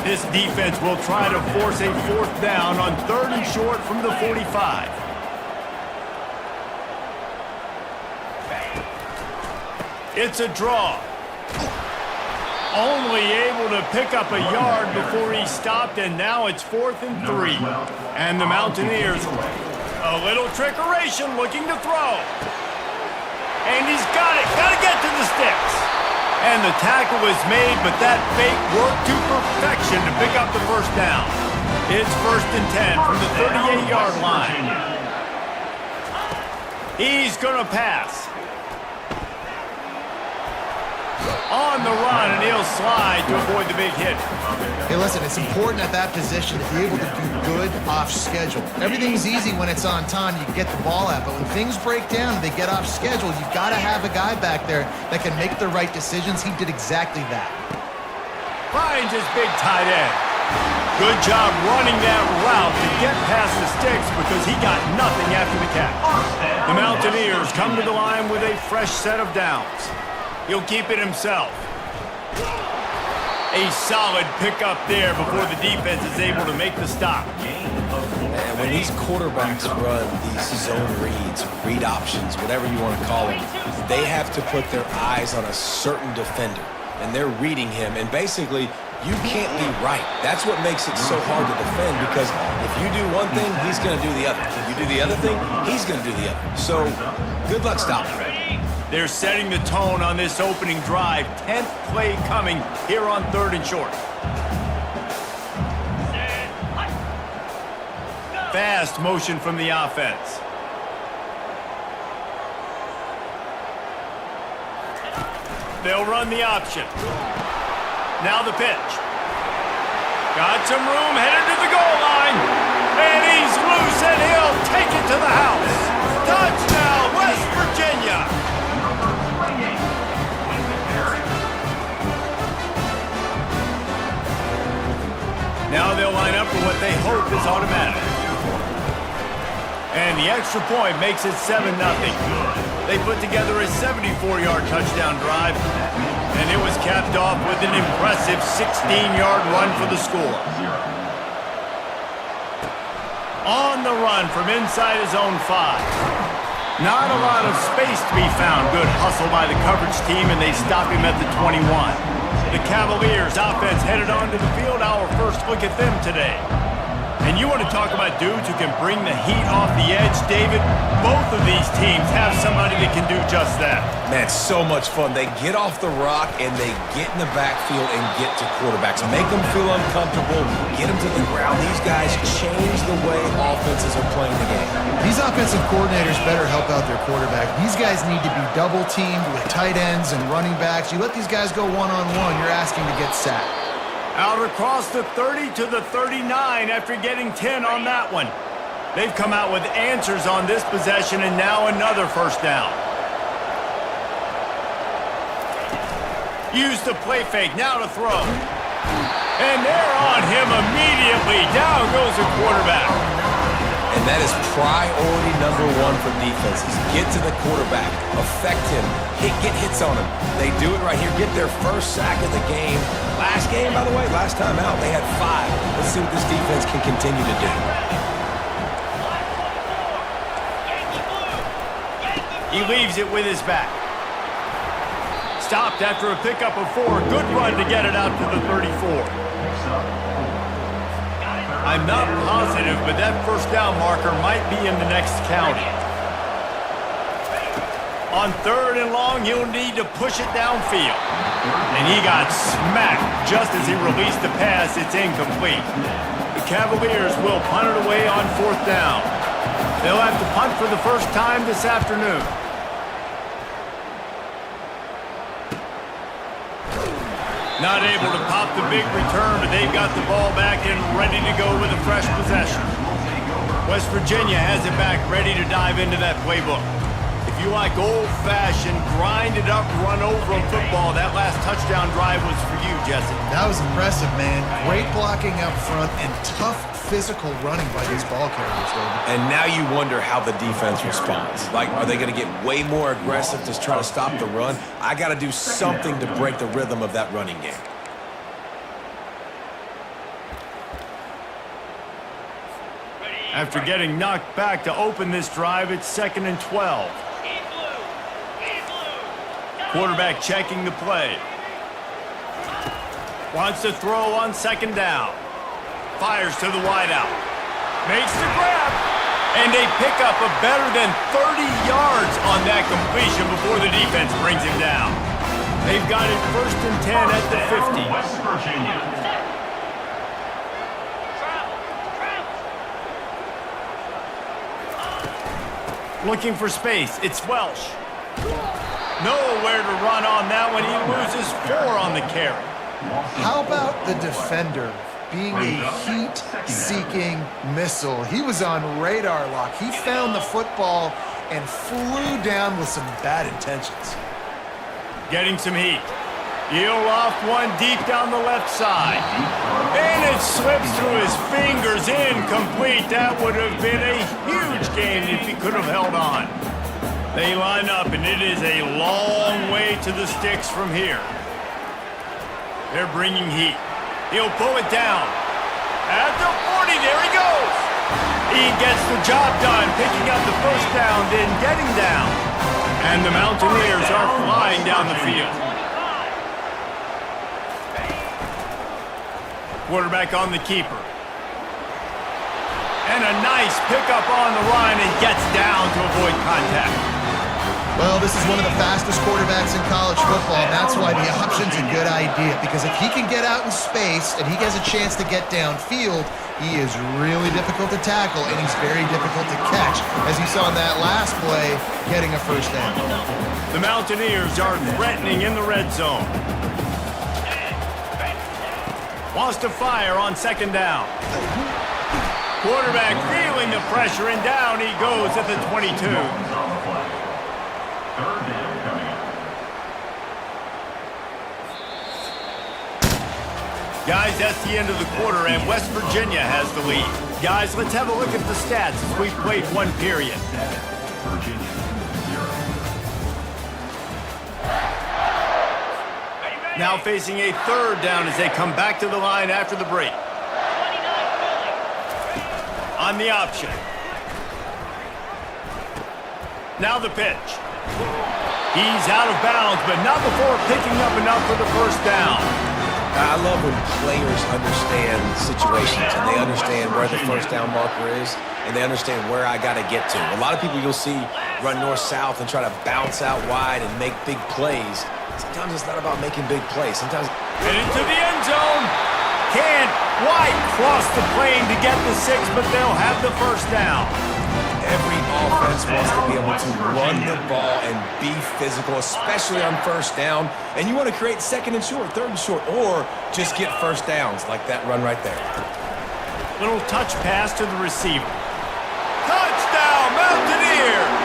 This defense will try to force a 4th down on 3rd and short from the 45. It's a draw. Only able to pick up a yard before he stopped, and now it's 4th and 3. And the Mountaineers, a little trickeration, looking to throw. And he's got it. Got to get to the sticks. And the tackle is made, but that fake worked to perfection to pick up the first down. It's 1st and 10 from the 38-yard line. He's going to pass. On the run, and he'll slide to avoid the big hit. Hey, listen, it's important at that position to be able to do good off schedule. Everything's easy when it's on time. You can get the ball out, but when things break down and they get off schedule, you've got to have a guy back there that can make the right decisions. He did exactly that. Finds his big tight end. Good job running that route to get past the sticks because he got nothing after the catch. The Mountaineers come to the line with a fresh set of downs. He'll keep it himself. A solid pickup there before the defense is able to make the stop. And when these quarterbacks run these zone reads, read options, whatever you want to call them, they have to put their eyes on a certain defender. And they're reading him. And basically, you can't be right. That's what makes it so hard to defend, because if you do one thing, he's going to do the other. If you do the other thing, he's going to do the other. So, good luck stopping. They're setting the tone on this opening drive. 10th play coming here on 3rd and short. Fast motion from the offense. They'll run the option. Now the pitch. Got some room, headed to the goal line. And he's loose, and he'll take it to the house. Touchdown, West Virginia. Now they'll line up for what they hope is automatic. And the extra point makes it 7-0. They put together a 74-yard touchdown drive, and it was capped off with an impressive 16-yard run for the score. On the run from inside his own 5. Not a lot of space to be found. Good hustle by the coverage team, and they stop him at the 21. The Cavaliers offense headed onto the field. Our first look at them today. And you want to talk about dudes who can bring the heat off the edge, David? Both of these teams have somebody that can do just that. Man, so much fun. They get off the rock and they get in the backfield and get to quarterbacks. Make them feel uncomfortable, get them to the ground. These guys change the way offenses are playing the game. These offensive coordinators better help out their quarterback. These guys need to be double-teamed with tight ends and running backs. You let these guys go one-on-one, you're asking to get sacked. Out across the 30 to the 39 after getting 10 on that one. They've come out with answers on this possession and now another first down. Use the play fake, now to throw. And they're on him immediately. Down goes the quarterback. And that is priority number one for defenses. Get to the quarterback, affect him, get hits on him. They do it right here, get their first sack of the game. Last game, by the way, last time out, they had 5. Let's see what this defense can continue to do. He leaves it with his back. Stopped after a pickup of 4. Good run to get it out to the 34. I'm not positive, but that first down marker might be in the next county. On 3rd and long, he'll need to push it downfield. And he got smacked just as he released the pass. It's incomplete. The Cavaliers will punt it away on 4th down. They'll have to punt for the first time this afternoon. Not able to pop the big return, but they've got the ball back and ready to go with a fresh possession. West Virginia has it back, ready to dive into that playbook. If you like old-fashioned, grind-it-up, run-over football, that last touchdown drive was for you, Jesse. That was impressive, man. Great blocking up front and tough physical running by these ball carriers, David. And now you wonder how the defense responds. Like, are they going to get way more aggressive to try to stop the run? I got to do something to break the rhythm of that running game. After getting knocked back to open this drive, it's 2nd and 12. Quarterback checking the play. Wants to throw on 2nd down. Fires to the wideout. Makes the grab. And they pick up a better than 30 yards on that completion before the defense brings him down. They've got it 1st and 10 at the 50. West Virginia. Looking for space. It's Welsh. Nowhere to run on that one. He loses 4 on the carry. How about the defender being a heat-seeking missile? He was on radar lock. He found the football and flew down with some bad intentions. Getting some heat. He'll off one deep down the left side. And it slips through his fingers, incomplete. That would have been a huge gain if he could have held on. They line up, and it is a long way to the sticks from here. They're bringing heat. He'll pull it down. At the 40, there he goes. He gets the job done, picking up the first down, then getting down. And the Mountaineers are flying down the field. Quarterback on the keeper. And a nice pickup on the run and gets down to avoid contact. Well, this is one of the fastest quarterbacks in college football, and that's why the option's a good idea, because if he can get out in space and he has a chance to get downfield, he is really difficult to tackle, and he's very difficult to catch, as you saw in that last play, getting a first down. The Mountaineers are threatening in the red zone. Wants to fire on 2nd down. Quarterback feeling the pressure, and down he goes at the 22. 3rd down coming up. Guys, that's the end of the quarter, and West Virginia has the lead. Guys, let's have a look at the stats as we've played one period. Virginia, 0. Now facing a 3rd down as they come back to the line after the break. On the option. Now the pitch. He's out of bounds, but not before picking up enough for the first down. I love when players understand situations and they understand where the first down marker is and they understand where I got to get to. A lot of people you'll see run north-south and try to bounce out wide and make big plays. Sometimes it's not about making big plays. Sometimes and into the end zone. Can't quite cross the plane to get the 6, but they'll have the first down. every offense wants to be able to run the ball and be physical, especially on first down. And you want to create second and short, third and short, or just get first downs like that run right there. Little touch pass to the receiver. Touchdown, Mountaineers!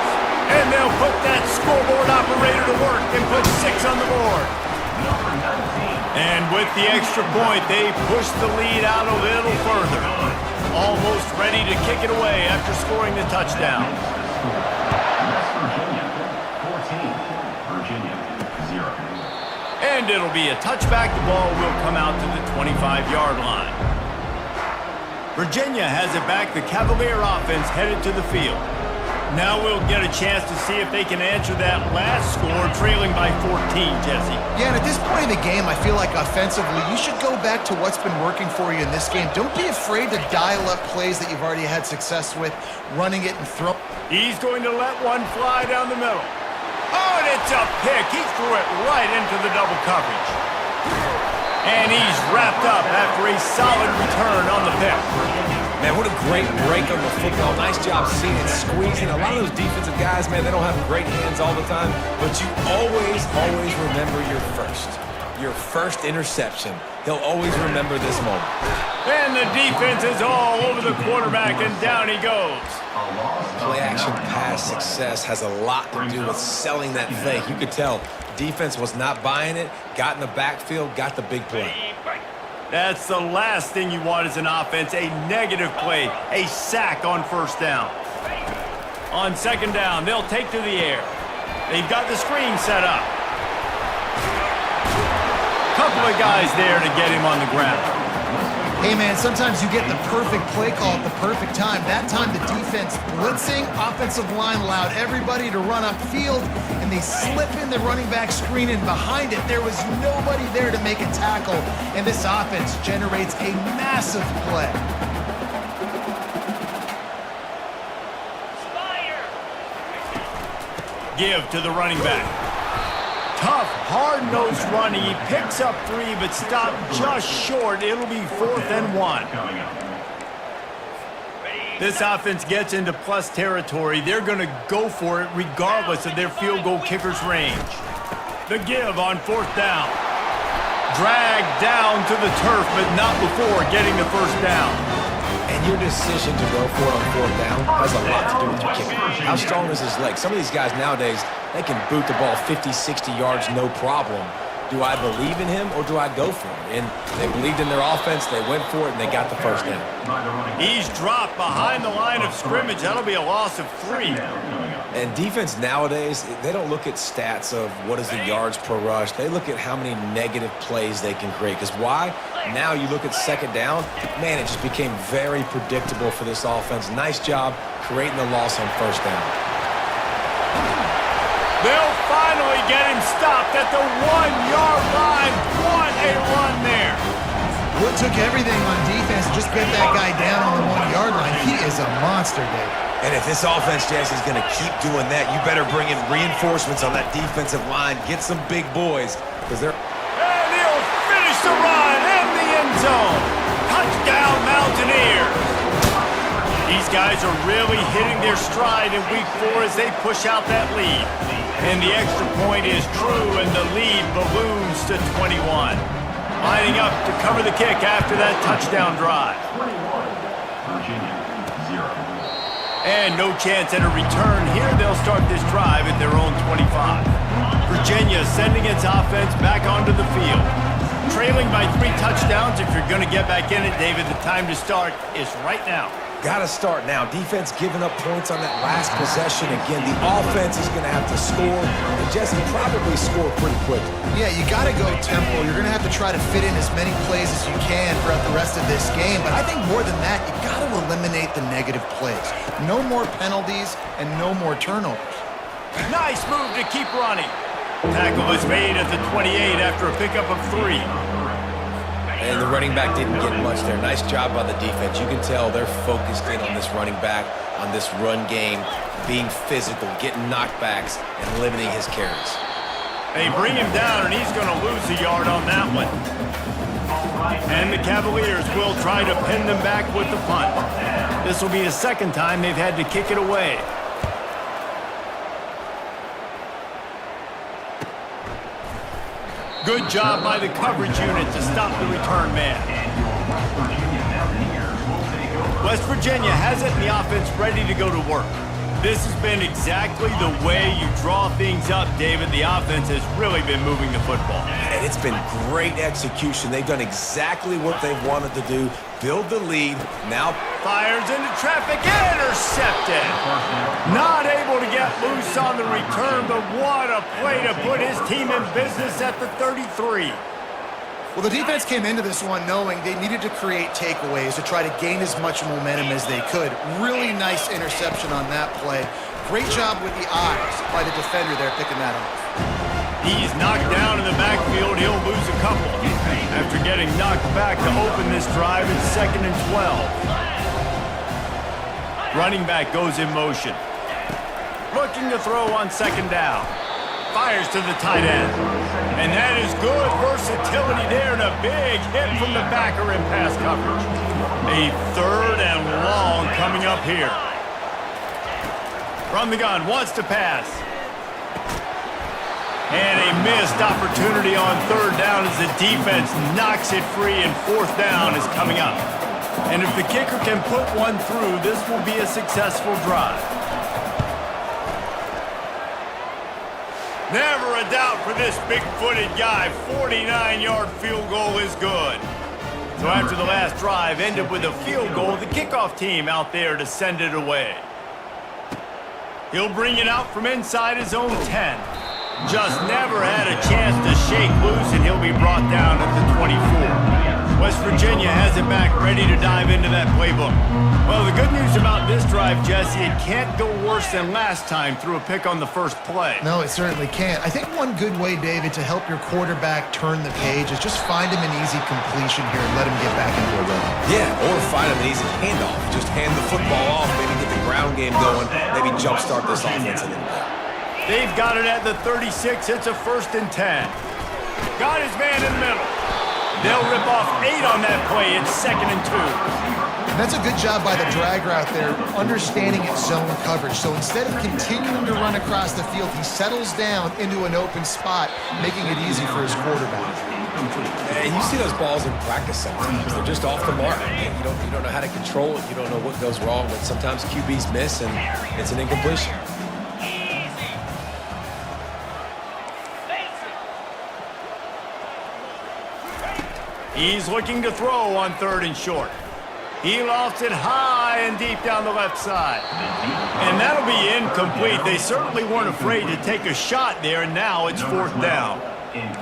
And they'll put that scoreboard operator to work and put 6 on the board. And with the extra point, they push the lead out a little further. Almost ready to kick it away after scoring the touchdown. West Virginia, 14. Virginia, 0. And it'll be a touchback. The ball will come out to the 25-yard line. Virginia has it back. The Cavalier offense headed to the field. Now we'll get a chance to see if they can answer that last score, trailing by 14, Jesse. Yeah, and at this point in the game, I feel like offensively, you should go back to what's been working for you in this game. Don't be afraid to dial up plays that you've already had success with, running it and throwing. He's going to let one fly down the middle. Oh, and it's a pick. He threw it right into the double coverage. And he's wrapped up after a solid return on the pick. Man, what a great break on the football. Nice job seeing it, squeezing. A lot of those defensive guys, man, they don't have great hands all the time, but you always remember your first interception. He'll always remember this moment. And the defense is all over the quarterback, and down he goes. Play-action pass success has a lot to do with selling that fake. You could tell defense was not buying it, got in the backfield, got the big play. That's the last thing you want as an offense, a negative play, a sack on first down. On second down, they'll take to the air. They've got the screen set up. Couple of guys there to get him on the ground. Hey, man, sometimes you get the perfect play call at the perfect time. That time the defense blitzing, offensive line allowed everybody to run upfield, and they slip in the running back screen, and behind it, there was nobody there to make a tackle, and this offense generates a massive play. Give to the running back. Tough, hard-nosed running. He picks up 3, but stopped just short. It'll be 4th and 1. This offense gets into plus territory. They're going to go for it regardless of their field goal kicker's range. The give on 4th down. Dragged down to the turf, but not before getting the first down. And your decision to go for it on 4th down has a lot to do with your kicker. How strong is his leg? Some of these guys nowadays, they can boot the ball 50, 60 yards, no problem. Do I believe in him or do I go for it? And they believed in their offense, they went for it, and they got the first down. He's dropped behind the line of scrimmage. That'll be a loss of 3. And defense nowadays, they don't look at stats of what is the yards per rush. They look at how many negative plays they can create. Because why? Now you look at second down, man, it just became very predictable for this offense. Nice job creating the loss on first down. They'll finally get him stopped at the 1-yard line. What a run there. What took everything on defense, just get that guy down on the 1-yard line. He is a monster, Dave. And if this offense, Jesse, is going to keep doing that, you better bring in reinforcements on that defensive line. Get some big boys, because they're... And he'll finish the run in the end zone. Touchdown, Mountaineers. These guys are really hitting their stride in week 4 as they push out that lead. And the extra point is true, and the lead balloons to 21. Lining up to cover the kick after that touchdown drive. 21. Virginia, 0. And no chance at a return here. They'll start this drive at their own 25. Virginia sending its offense back onto the field. Trailing by 3 touchdowns. If you're going to get back in it, David, the time to start is right now. Got to start now. Defense giving up points on that last possession. Again, the offense is going to have to score, and Jesse probably score pretty quickly. Yeah, you got to go tempo. You're going to have to try to fit in as many plays as you can throughout the rest of this game. But I think more than that, you got to eliminate the negative plays. No more penalties and no more turnovers. Nice move to keep running. Tackle is made at the 28 after a pickup of 3. And the running back didn't get much there. Nice job by the defense. You can tell they're focused in on this running back, on this run game, being physical, getting knockbacks, and limiting his carries. They bring him down, and he's going to lose a yard on that one. And the Cavaliers will try to pin them back with the punt. This will be the second time they've had to kick it away. Good job by the coverage unit to stop the return man. West Virginia has it in the offense ready to go to work. This has been exactly the way you draw things up, David. The offense has really been moving the football. And it's been great execution. They've done exactly what they've wanted to do. Build the lead. Now fires into traffic. Intercepted. Not able to get loose on the return, but what a play to put his team in business at the 33. Well, the defense came into this one knowing they needed to create takeaways to try to gain as much momentum as they could. Really nice interception on that play. Great job with the eyes by the defender there picking that off. He's knocked down in the backfield. He'll lose a couple after getting knocked back to open this drive in 2nd and 12. Running back goes in motion. Looking to throw on 2nd down. Fires to the tight end. And that is good versatility there and a big hit from the backer in pass coverage. A 3rd and long coming up here. From the gun, wants to pass. And a missed opportunity on 3rd down as the defense knocks it free and 4th down is coming up. And if the kicker can put one through, this will be a successful drive. Never a doubt for this big-footed guy. 49-yard field goal is good. So after the last drive ended with a field goal, the kickoff team out there to send it away. He'll bring it out from inside his own 10. Just never had a chance to shake loose, and he'll be brought down at the 24. West Virginia has it back, ready to dive into that playbook. Well, the good news about this drive, Jesse, it can't go worse than last time through a pick on the first play. No, it certainly can't. I think one good way, David, to help your quarterback turn the page is just find him an easy completion here and let him get back into a rhythm. Yeah, or find him an easy handoff. Just hand the football off, maybe get the ground game going, maybe jumpstart this offense a little bit. They've got it at the 36. It's a 1st and 10. Got his man in the middle. They'll rip off 8 on that play. It's 2nd and 2. And that's a good job by the drag route there, understanding its zone coverage. So instead of continuing to run across the field, he settles down into an open spot, making it easy for his quarterback. And you see those balls in practice sometimes. They're just off the mark. And you don't know how to control it. You don't know what goes wrong. But sometimes QBs miss, and it's an incompletion. He's looking to throw on 3rd and short. He lofts it high and deep down the left side. And that'll be incomplete. They certainly weren't afraid to take a shot there, and now it's 4th down.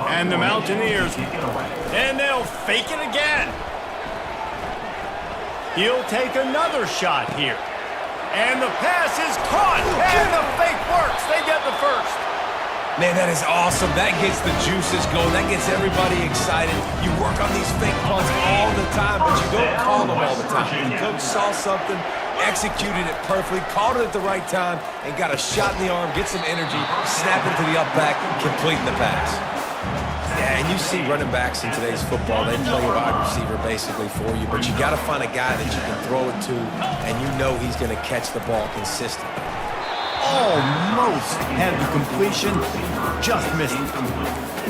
And the Mountaineers, and they'll fake it again. He'll take another shot here. And the pass is caught, and the fake works. They get the first. Man, that is awesome. That gets the juices going. That gets everybody excited. You work on these fake punts all the time, but you don't call them all the time. The coach saw something, executed it perfectly, called it at the right time, and got a shot in the arm, get some energy, snap into the up back, completing the pass. Yeah, and you see running backs in today's football, they play wide receiver basically for you, but you got to find a guy that you can throw it to, and you know he's going to catch the ball consistently. Almost had the completion, just missed it.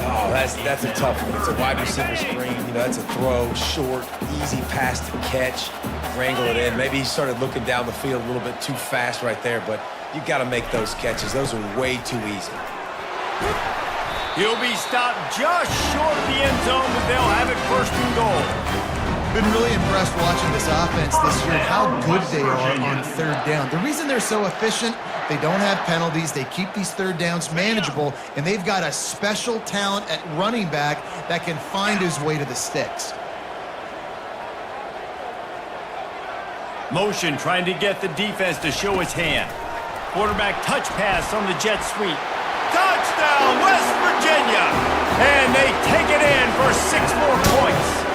Oh, that's a tough one. It's a wide receiver screen. You know, that's a throw, short, easy pass to catch, wrangle it in. Maybe he started looking down the field a little bit too fast right there, but you got to make those catches. Those are way too easy. He'll be stopped just short of the end zone, but they'll have it 1st and goal. Been really impressed watching this offense this year and how good they are on 3rd down. The reason they're so efficient, they don't have penalties, they keep these 3rd downs manageable, and they've got a special talent at running back that can find his way to the sticks. Motion trying to get the defense to show his hand. Quarterback touch pass on the jet sweep. Touchdown, West Virginia! And they take it in for 6 more points.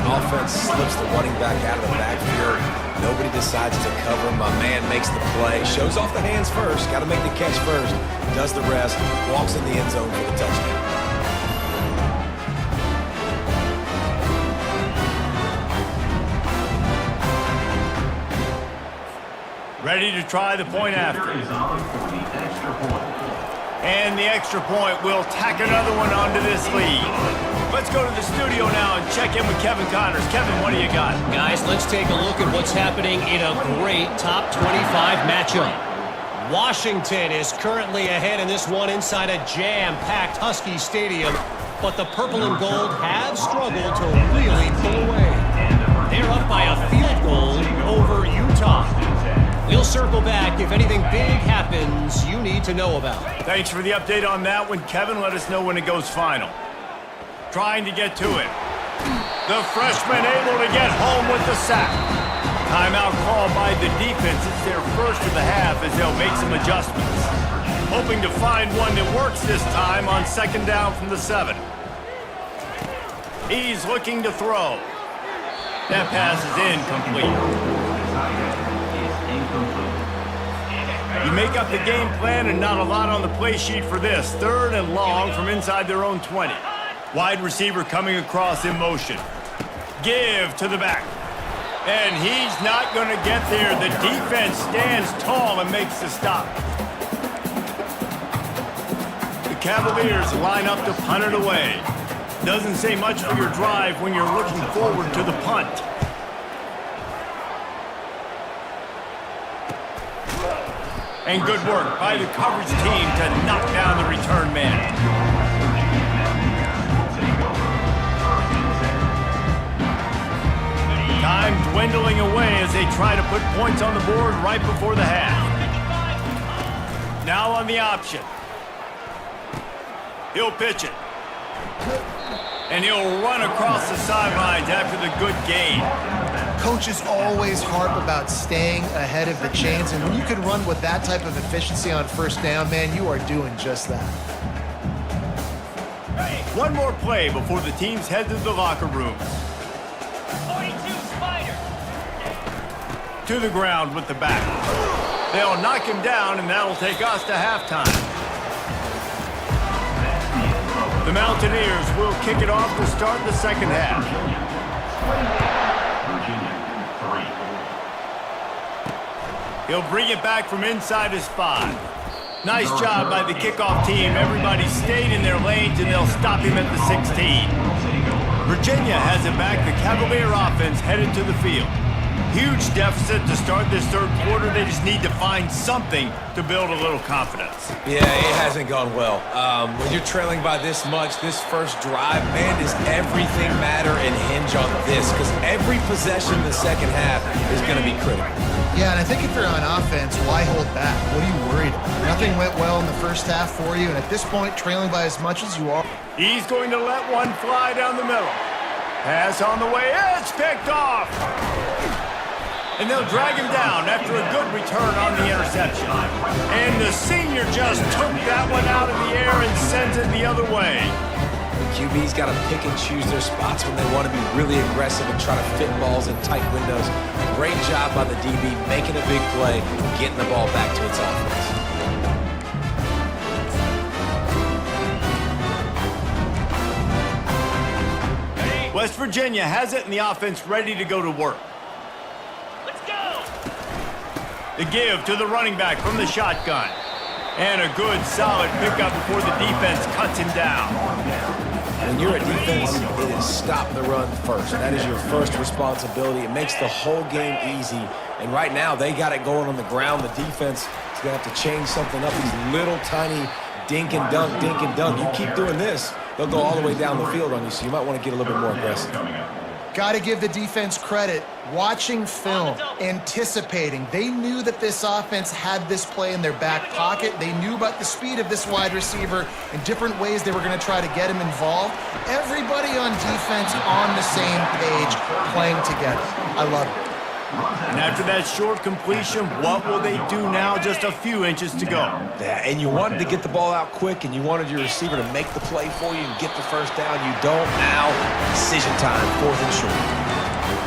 offense slips the running back out of the backfield. Nobody decides to cover him. My man makes the play. Shows off the hands first. Got to make the catch first. Does the rest. Walks in the end zone for the touchdown. Ready to try the point after. And the extra point will tack another one onto this lead. Let's go to the studio now and check in with Kevin Connors. Kevin, what do you got? Guys, let's take a look at what's happening in a great top 25 matchup. Washington is currently ahead in this one inside a jam-packed Husky Stadium, but the purple and gold have struggled to really pull away. They're up by a field goal over Utah. We'll circle back if anything big happens you need to know about. Thanks for the update on that one, Kevin. Let us know when it goes final. Trying to get to it. The freshman able to get home with the sack. Timeout called by the defense. It's their first of the half as they'll make some adjustments. Hoping to find one that works this time on second down from the 7. He's looking to throw. That pass is incomplete. You make up the game plan and not a lot on the play sheet for this. 3rd and long from inside their own 20. Wide receiver coming across in motion. Give to the back. And he's not going to get there. The defense stands tall and makes the stop. The Cavaliers line up to punt it away. Doesn't say much for your drive when you're looking forward to the punt. And good work by the coverage team to knock down the return man. Time dwindling away as they try to put points on the board right before the half. Now on the option. He'll pitch it. And he'll run across the sidelines after the good gain. Coaches always harp about staying ahead of the chains, and when you can run with that type of efficiency on first down, man, you are doing just that. One more play before the teams head to the locker rooms. 42 Spider. To the ground with the back. They'll knock him down, and that'll take us to halftime. The Mountaineers will kick it off to start the second half. He'll bring it back from inside his 5. Nice job by the kickoff team. Everybody stayed in their lanes, and they'll stop him at the 16. Virginia has it back. The Cavalier offense headed to the field. Huge deficit to start this third quarter. They just need to find something to build a little confidence. Yeah, it hasn't gone well. When you're trailing by this much, this first drive, man, does everything matter and hinge on this? Because every possession in the second half is going to be critical. Yeah, and I think if you're on offense, why hold back? What are you worried about? Nothing went well in the first half for you, and at this point, trailing by as much as you are. He's going to let one fly down the middle. Pass on the way. It's picked off. And they'll drag him down after a good return on the interception. And the senior just took that one out of the air and sends it the other way. QB's got to pick and choose their spots when they want to be really aggressive and try to fit balls in tight windows. Great job by the DB making a big play, getting the ball back to its offense. West Virginia has it and the offense ready to go to work. The give to the running back from the shotgun. And a good, solid pickup before the defense cuts him down. When you're a defense, it is stop the run first. That is your first responsibility. It makes the whole game easy. And right now, they got it going on the ground. The defense is going to have to change something up. These little tiny dink and dunk, dink and dunk. You keep doing this, they'll go all the way down the field on you, so you might want to get a little bit more aggressive. Got to give the defense credit. Watching film, anticipating. They knew that this offense had this play in their back pocket. They knew about the speed of this wide receiver and different ways they were going to try to get him involved. Everybody on defense on the same page, playing together. I love it. And after that short completion, what will they do now? Just a few inches to go. Yeah, and you wanted to get the ball out quick, and you wanted your receiver to make the play for you and get the first down. You don't now. Decision time, 4th and short.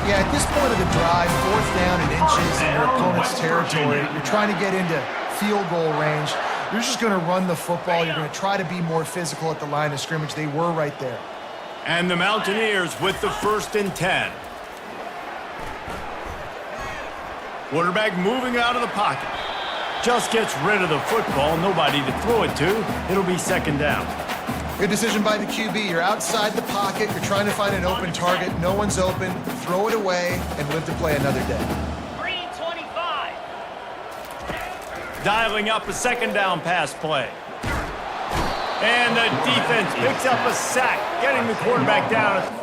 Yeah, at this point of the drive, 4th down and inches in your opponent's territory, you're trying to get into field goal range. You're just going to run the football. You're going to try to be more physical at the line of scrimmage. They were right there. And the Mountaineers with the 1st and 10. Quarterback moving out of the pocket. Just gets rid of the football. Nobody to throw it to. It'll be 2nd down. Good decision by the QB. You're outside the pocket. You're trying to find an open target. No one's open. Throw it away and live to play another day. 3:25. Dialing up a 2nd down pass play. And the defense picks up a sack, getting the quarterback down.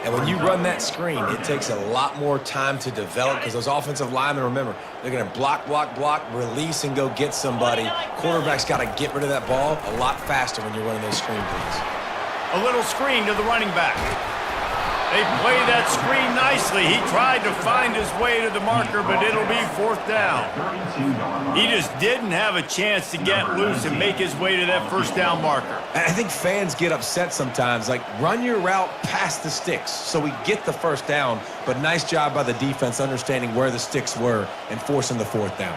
And when you run that screen, it takes a lot more time to develop because those offensive linemen, remember, they're going to block, release, and go get somebody. Quarterback's got to get rid of that ball a lot faster when you're running those screen plays. A little screen to the running back. They play that screen nicely. He tried to find his way to the marker, but it'll be 4th down. He just didn't have a chance to get loose and make his way to that 1st down marker. I think fans get upset sometimes, like run your route past the sticks so we get the 1st down, but nice job by the defense understanding where the sticks were and forcing the 4th down.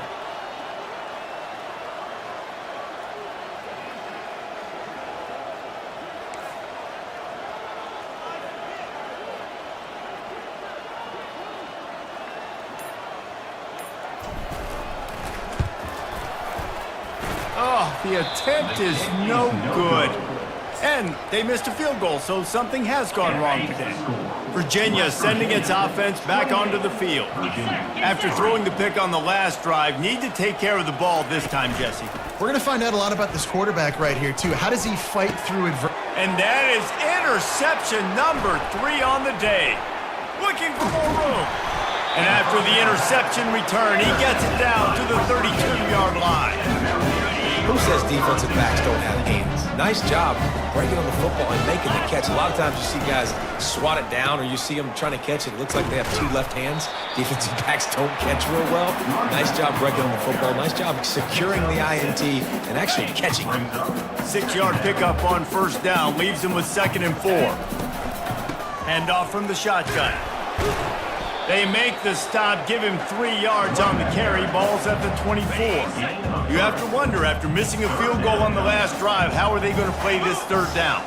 The attempt is no good. And they missed a field goal, so something has gone wrong today. Virginia sending its offense back onto the field. After throwing the pick on the last drive, need to take care of the ball this time, Jesse. We're going to find out a lot about this quarterback right here, too. How does he fight through adversity? And that is interception number 3 on the day. Looking for more room. And after the interception return, he gets it down to the 32-yard line. Who says defensive backs don't have hands? Nice job breaking on the football and making the catch. A lot of times you see guys swat it down or you see them trying to catch it. It looks like they have 2 left hands. Defensive backs don't catch real well. Nice job breaking on the football. Nice job securing the INT and actually catching it. 6-yard pickup on 1st down. Leaves him with 2nd and 4. Handoff from the shotgun. They make the stop, give him 3 yards on the carry. Ball's at the 24. You have to wonder, after missing a field goal on the last drive, how are they going to play this 3rd down?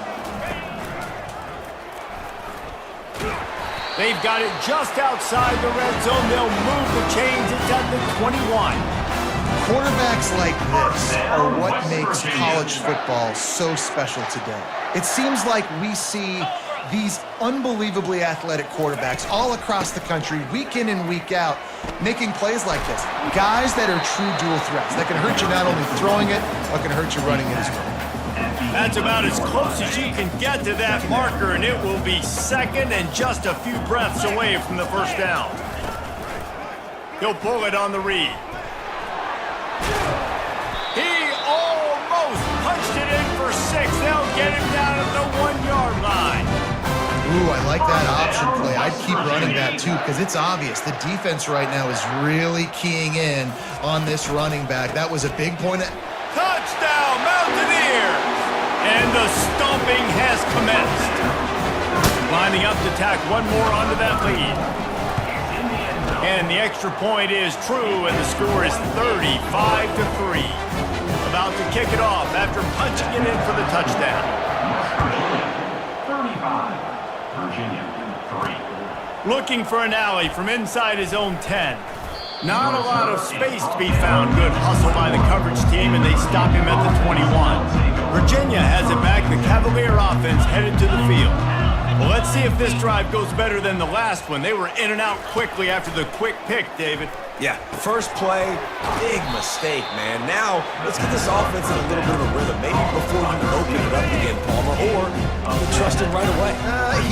They've got it just outside the red zone. They'll move the chains. It's at the 21. Quarterbacks like this are what makes college football so special today. It seems like we see these unbelievably athletic quarterbacks all across the country, week in and week out, making plays like this. Guys that are true dual threats, that can hurt you not only throwing it, but can hurt you running it as well. That's about as close as you can get to that marker, and it will be 2nd and just a few breaths away from the 1st down. He'll pull it on the read. He almost punched it in for 6. They'll get him down at the 1-yard line. Ooh, I like that option play. I'd keep running that too because it's obvious the defense right now is really keying in on this running back. That was a big point. Touchdown, Mountaineers! And the stomping has commenced. Lining up to tack one more onto that lead. And the extra point is true, and the score is 35-3. About to kick it off after punching it in for the touchdown. 35. Virginia, 3. Looking for an alley from inside his own 10. Not a lot of space to be found. Good hustle by the coverage team, and they stop him at the 21. Virginia has it back. The Cavalier offense headed to the field. Well, let's see if this drive goes better than the last one. They were in and out quickly after the quick pick, David. Yeah, first play, big mistake, man. Now, let's get this offense in a little bit of a rhythm. Maybe before you open it up again, Palmer, or you trust him right away.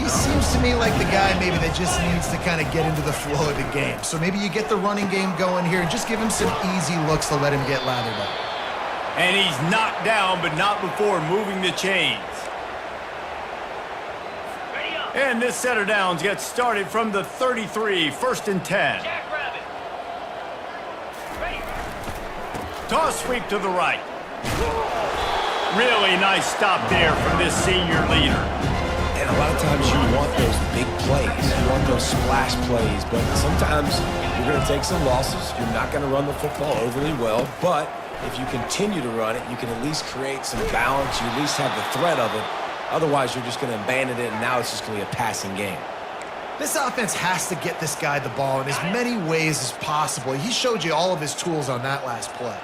He seems to me like the guy maybe that just needs to kind of get into the flow of the game. So maybe you get the running game going here and just give him some easy looks to let him get lathered up. And he's knocked down, but not before moving the chains. And this set of downs gets started from the 33, 1st and 10. Toss sweep to the right. Really nice stop there from this senior leader. And a lot of times you want those big plays. You want those splash plays. But sometimes you're going to take some losses. You're not going to run the football overly well. But if you continue to run it, you can at least create some balance. You at least have the threat of it. Otherwise, you're just going to abandon it, and now it's just going to be a passing game. This offense has to get this guy the ball in as many ways as possible. He showed you all of his tools on that last play.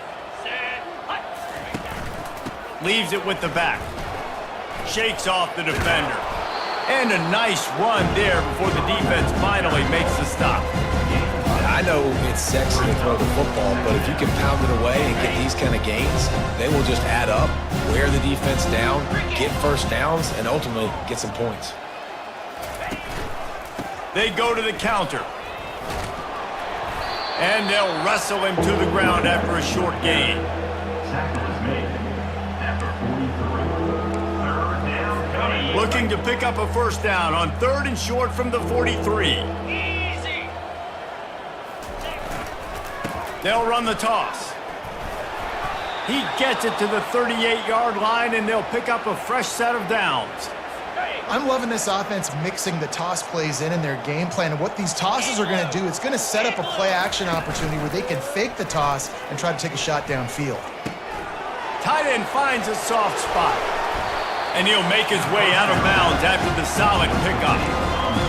Leaves it with the back. Shakes off the defender. And a nice run there before the defense finally makes the stop. I know it's sexy to throw the football, but if you can pound it away and get these kind of gains, they will just add up, wear the defense down, get first downs, and ultimately get some points. They go to the counter. And they'll wrestle him to the ground after a short gain. Tackle is made. Number 43. 3rd down. Looking to pick up a first down on 3rd and short from the 43. Easy. They'll run the toss. He gets it to the 38-yard line, and they'll pick up a fresh set of downs. I'm loving this offense mixing the toss plays in their game plan. And what these tosses are going to do, it's going to set up a play-action opportunity where they can fake the toss and try to take a shot downfield. Tight end finds a soft spot. And he'll make his way out of bounds after the solid pickup.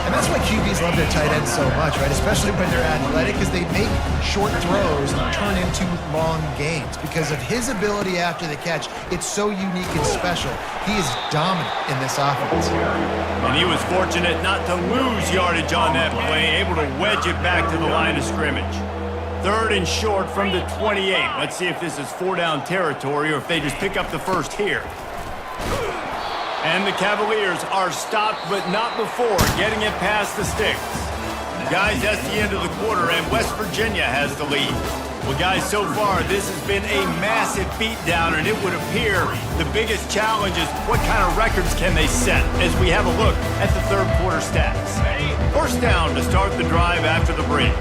And that's why QBs love their tight ends so much, right? Especially when they're athletic, because they make short throws turn into long gains. Because of his ability after the catch, it's so unique and special. He is dominant in this offense. And he was fortunate not to lose yardage on that play, able to wedge it back to the line of scrimmage. 3rd and short from the 28. Let's see if this is 4-down territory or if they just pick up the first here. And the Cavaliers are stopped, but not before getting it past the sticks. Guys, that's the end of the quarter, and West Virginia has the lead. Well, guys, so far, this has been a massive beatdown, and it would appear the biggest challenge is what kind of records can they set as we have a look at the 3rd quarter stats. First down to start the drive after the break.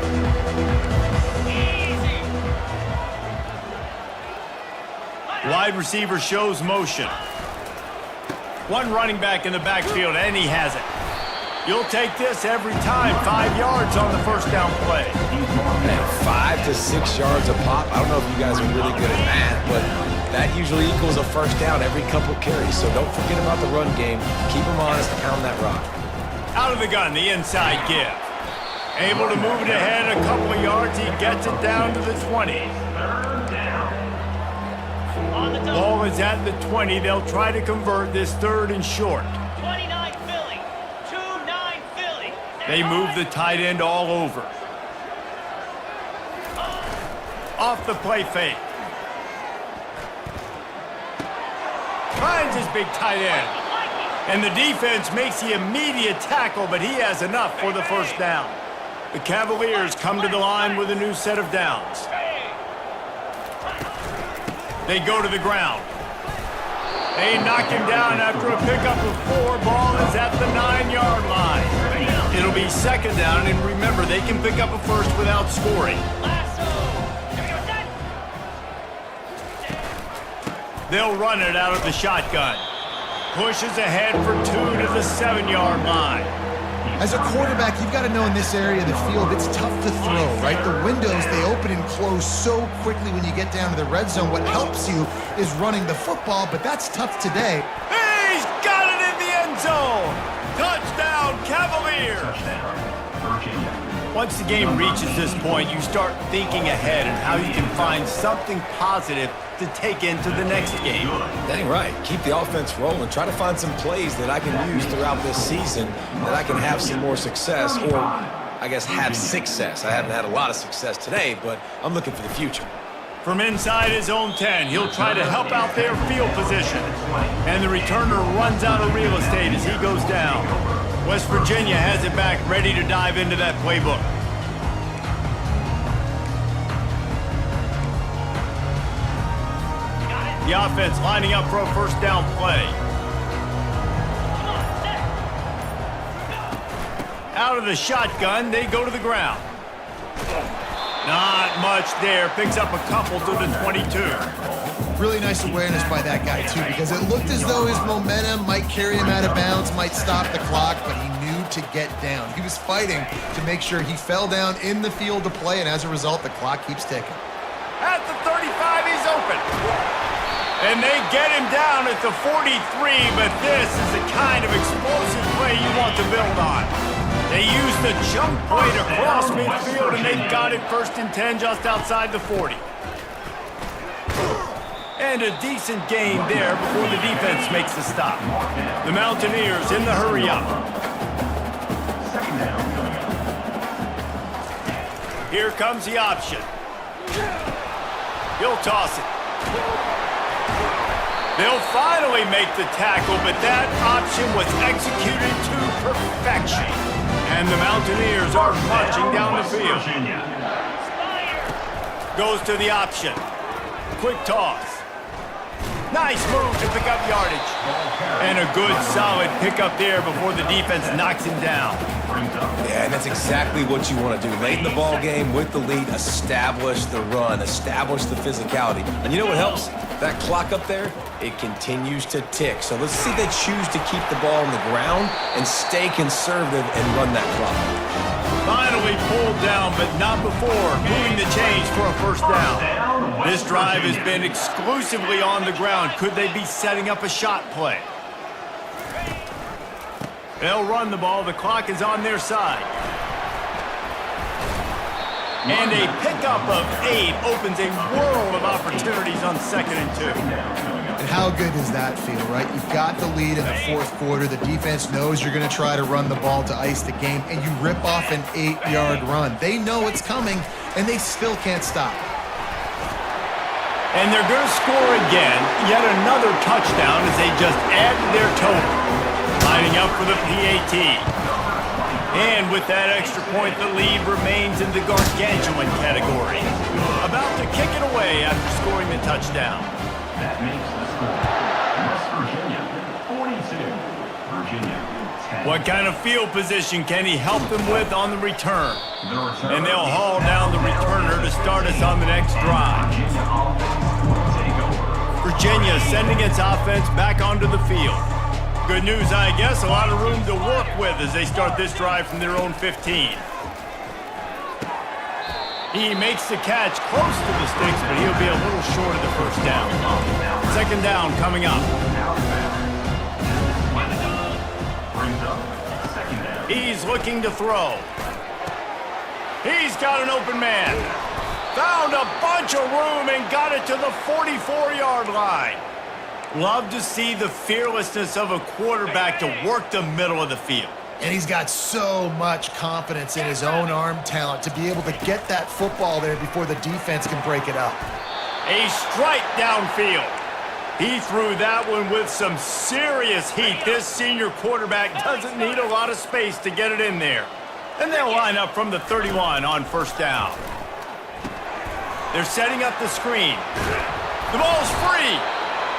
Wide receiver shows motion. One running back in the backfield, and he has it. You'll take this every time. 5 yards on the first down play. Man, 5 to 6 yards a pop. I don't know if you guys are really good at math, but that usually equals a first down every couple carries. So don't forget about the run game. Keep them honest, pound that rock. Out of the gun, the inside give. Able to move it ahead a couple of yards. He gets it down to the 20. 3rd down. Ball is at the 20. They'll try to convert this 3rd and short. 29 Philly. 2-9 Philly. They move the tight end all over. Off the play fake. Finds his big tight end. And the defense makes the immediate tackle, but he has enough for the first down. The Cavaliers come to the line with a new set of downs. They go to the ground. They knock him down after a pickup of 4. Ball is at the 9-yard line. It'll be 2nd down, and remember, they can pick up a first without scoring. They'll run it out of the shotgun. Pushes ahead for 2 to the 7-yard line. As a quarterback, you've got to know in this area of the field, it's tough to throw, right? The windows, they open and close so quickly when you get down to the red zone. What helps you is running the football, but that's tough today. He's got it in the end zone. Touchdown, Cavaliers. Touchdown, Virginia. Once the game reaches this point, you start thinking ahead and how you can find something positive to take into the next game. Dang right. Keep the offense rolling. Try to find some plays that I can use throughout this season that I can have some more success, or I guess have success. I haven't had a lot of success today, but I'm looking for the future. From inside his own 10, he'll try to help out their field position. And the returner runs out of real estate as he goes down. West Virginia has it back, ready to dive into that playbook. The offense lining up for a first down play. Out of the shotgun, they go to the ground. Not much there. Picks up a couple to the 22. Really nice awareness by that guy, too, because it looked as though his momentum might carry him out of bounds, might stop the clock, but he knew to get down. He was fighting to make sure he fell down in the field to play, and as a result, the clock keeps ticking. At the 35, he's open. And they get him down at the 43, but this is the kind of explosive play you want to build on. They use the jump play to cross midfield, and they've got it 1st and 10 just outside the 40. And a decent gain there before the defense makes the stop. The Mountaineers in the hurry-up. Here comes the option. He'll toss it. They'll finally make the tackle, but that option was executed to perfection. And the Mountaineers are marching down the field. Goes to the option. Quick toss. Nice move to pick up yardage. And a good, solid pickup there before the defense knocks him down. Yeah, and that's exactly what you want to do. Late in the ball game with the lead, establish the run, establish the physicality. And you know what helps? That clock up there, it continues to tick. So let's see if they choose to keep the ball on the ground and stay conservative and run that clock. Finally pulled down, but not before moving the chains for a first down. This drive has been exclusively on the ground. Could they be setting up a shot play? They'll run the ball. The clock is on their side. And a pickup of 8 opens a world of opportunities on 2nd and 2. And how good does that feel, right? You've got the lead in the 4th quarter. The defense knows you're going to try to run the ball to ice the game, and you rip off an 8-yard run. They know it's coming, and they still can't stop. And they're going to score again, yet another touchdown as they just add to their total. Lining up for the PAT. And with that extra point, the lead remains in the gargantuan category. About to kick it away after scoring the touchdown. That makes the score West Virginia 42, Virginia 10. What kind of field position can he help them with on the return? And they'll haul down the returner to start us on the next drive. Virginia sending its offense back onto the field. Good news, I guess, a lot of room to work with as they start this drive from their own 15. He makes the catch close to the sticks, but he'll be a little short of the first down. 2nd down coming up. He's looking to throw. He's got an open man. Found a bunch of room and got it to the 44-yard line. Love to see the fearlessness of a quarterback to work the middle of the field. And he's got so much confidence in his own arm talent to be able to get that football there before the defense can break it up. A strike downfield. He threw that one with some serious heat. This senior quarterback doesn't need a lot of space to get it in there. And they'll line up from the 31 on 1st down. They're setting up the screen. The ball's free.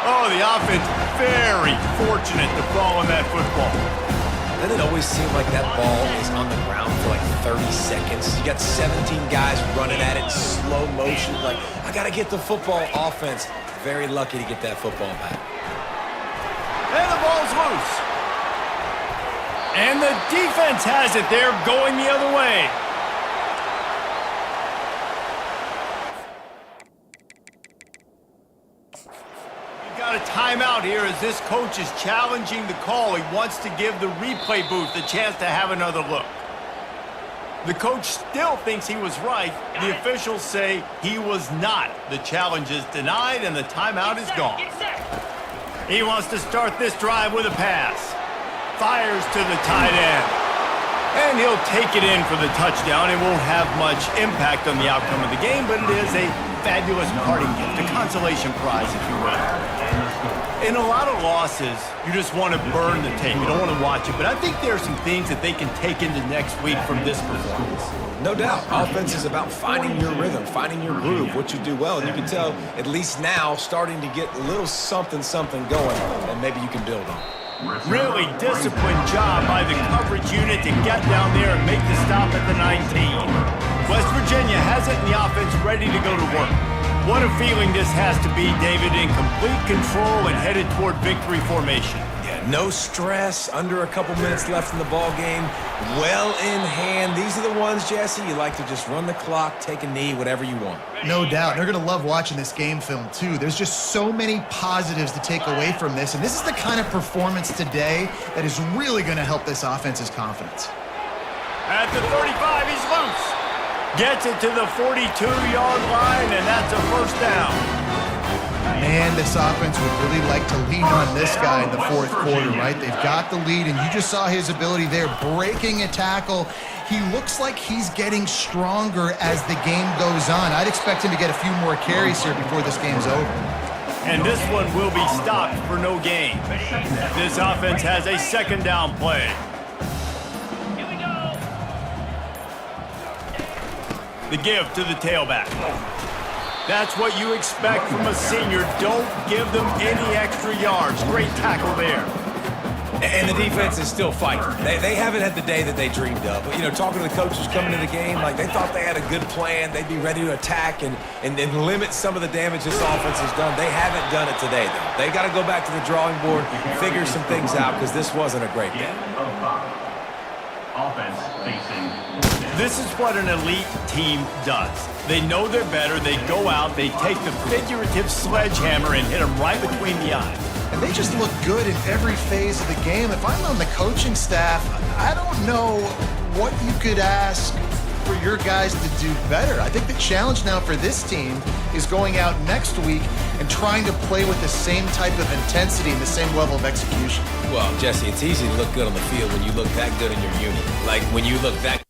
Oh, the offense very fortunate to fall on that football. Doesn't it always seem like that ball is on the ground for like 30 seconds? You got 17 guys running at it, slow motion. Like, I got to get the football. Offense, very lucky to get that football back. And the ball's loose. And the defense has it. They're going the other way. Got a timeout here as this coach is challenging the call. He wants to give the replay booth the chance to have another look. The coach still thinks he was right. The officials say he was not. The challenge is denied and the timeout is gone. Get set. He wants to start this drive with a pass. Fires to the tight end. And he'll take it in for the touchdown. It won't have much impact on the outcome of the game, but it is a fabulous parting gift, a consolation prize, if you will. In a lot of losses, you just want to burn the tape. You don't want to watch it. But I think there are some things that they can take into next week from this performance. No doubt. Offense is about finding your rhythm, finding your groove, what you do well. And you can tell, at least now, starting to get a little something going, and maybe you can build on. Really disciplined job by the coverage unit to get down there and make the stop at the 19. West Virginia has it in the offense ready to go to work. What a feeling this has to be, David, in complete control and headed toward victory formation. Yeah, no stress, under a couple minutes left in the ball game, well in hand. These are the ones, Jesse, you like to just run the clock, take a knee, whatever you want. No doubt. They're going to love watching this game film, too. There's just so many positives to take away from this, and this is the kind of performance today that is really going to help this offense's confidence. At the 35, he's loose. Gets it to the 42-yard line, and that's a first down. Man, this offense would really like to lean on this guy in the fourth quarter, right? They've got the lead, and you just saw his ability there, breaking a tackle. He looks like he's getting stronger as the game goes on. I'd expect him to get a few more carries here before this game's over. And this one will be stopped for no gain. This offense has a second down play. Here we go. The give to the tailback. That's what you expect from a senior. Don't give them any extra yards. Great tackle there. And the defense is still fighting. They haven't had the day that they dreamed of. But, you know, talking to the coaches coming into the game, like they thought they had a good plan. They'd be ready to attack and limit some of the damage this offense has done. They haven't done it today, though. They got to go back to the drawing board, figure some things out, because this wasn't a great day. Offense facing. This is what an elite team does. They know they're better. They go out. They take the figurative sledgehammer and hit them right between the eyes. And they just look good in every phase of the game. If I'm on the coaching staff, I don't know what you could ask for your guys to do better. I think the challenge now for this team is going out next week and trying to play with the same type of intensity and the same level of execution. Well, Jesse, it's easy to look good on the field when you look that good in your unit. Like when you look that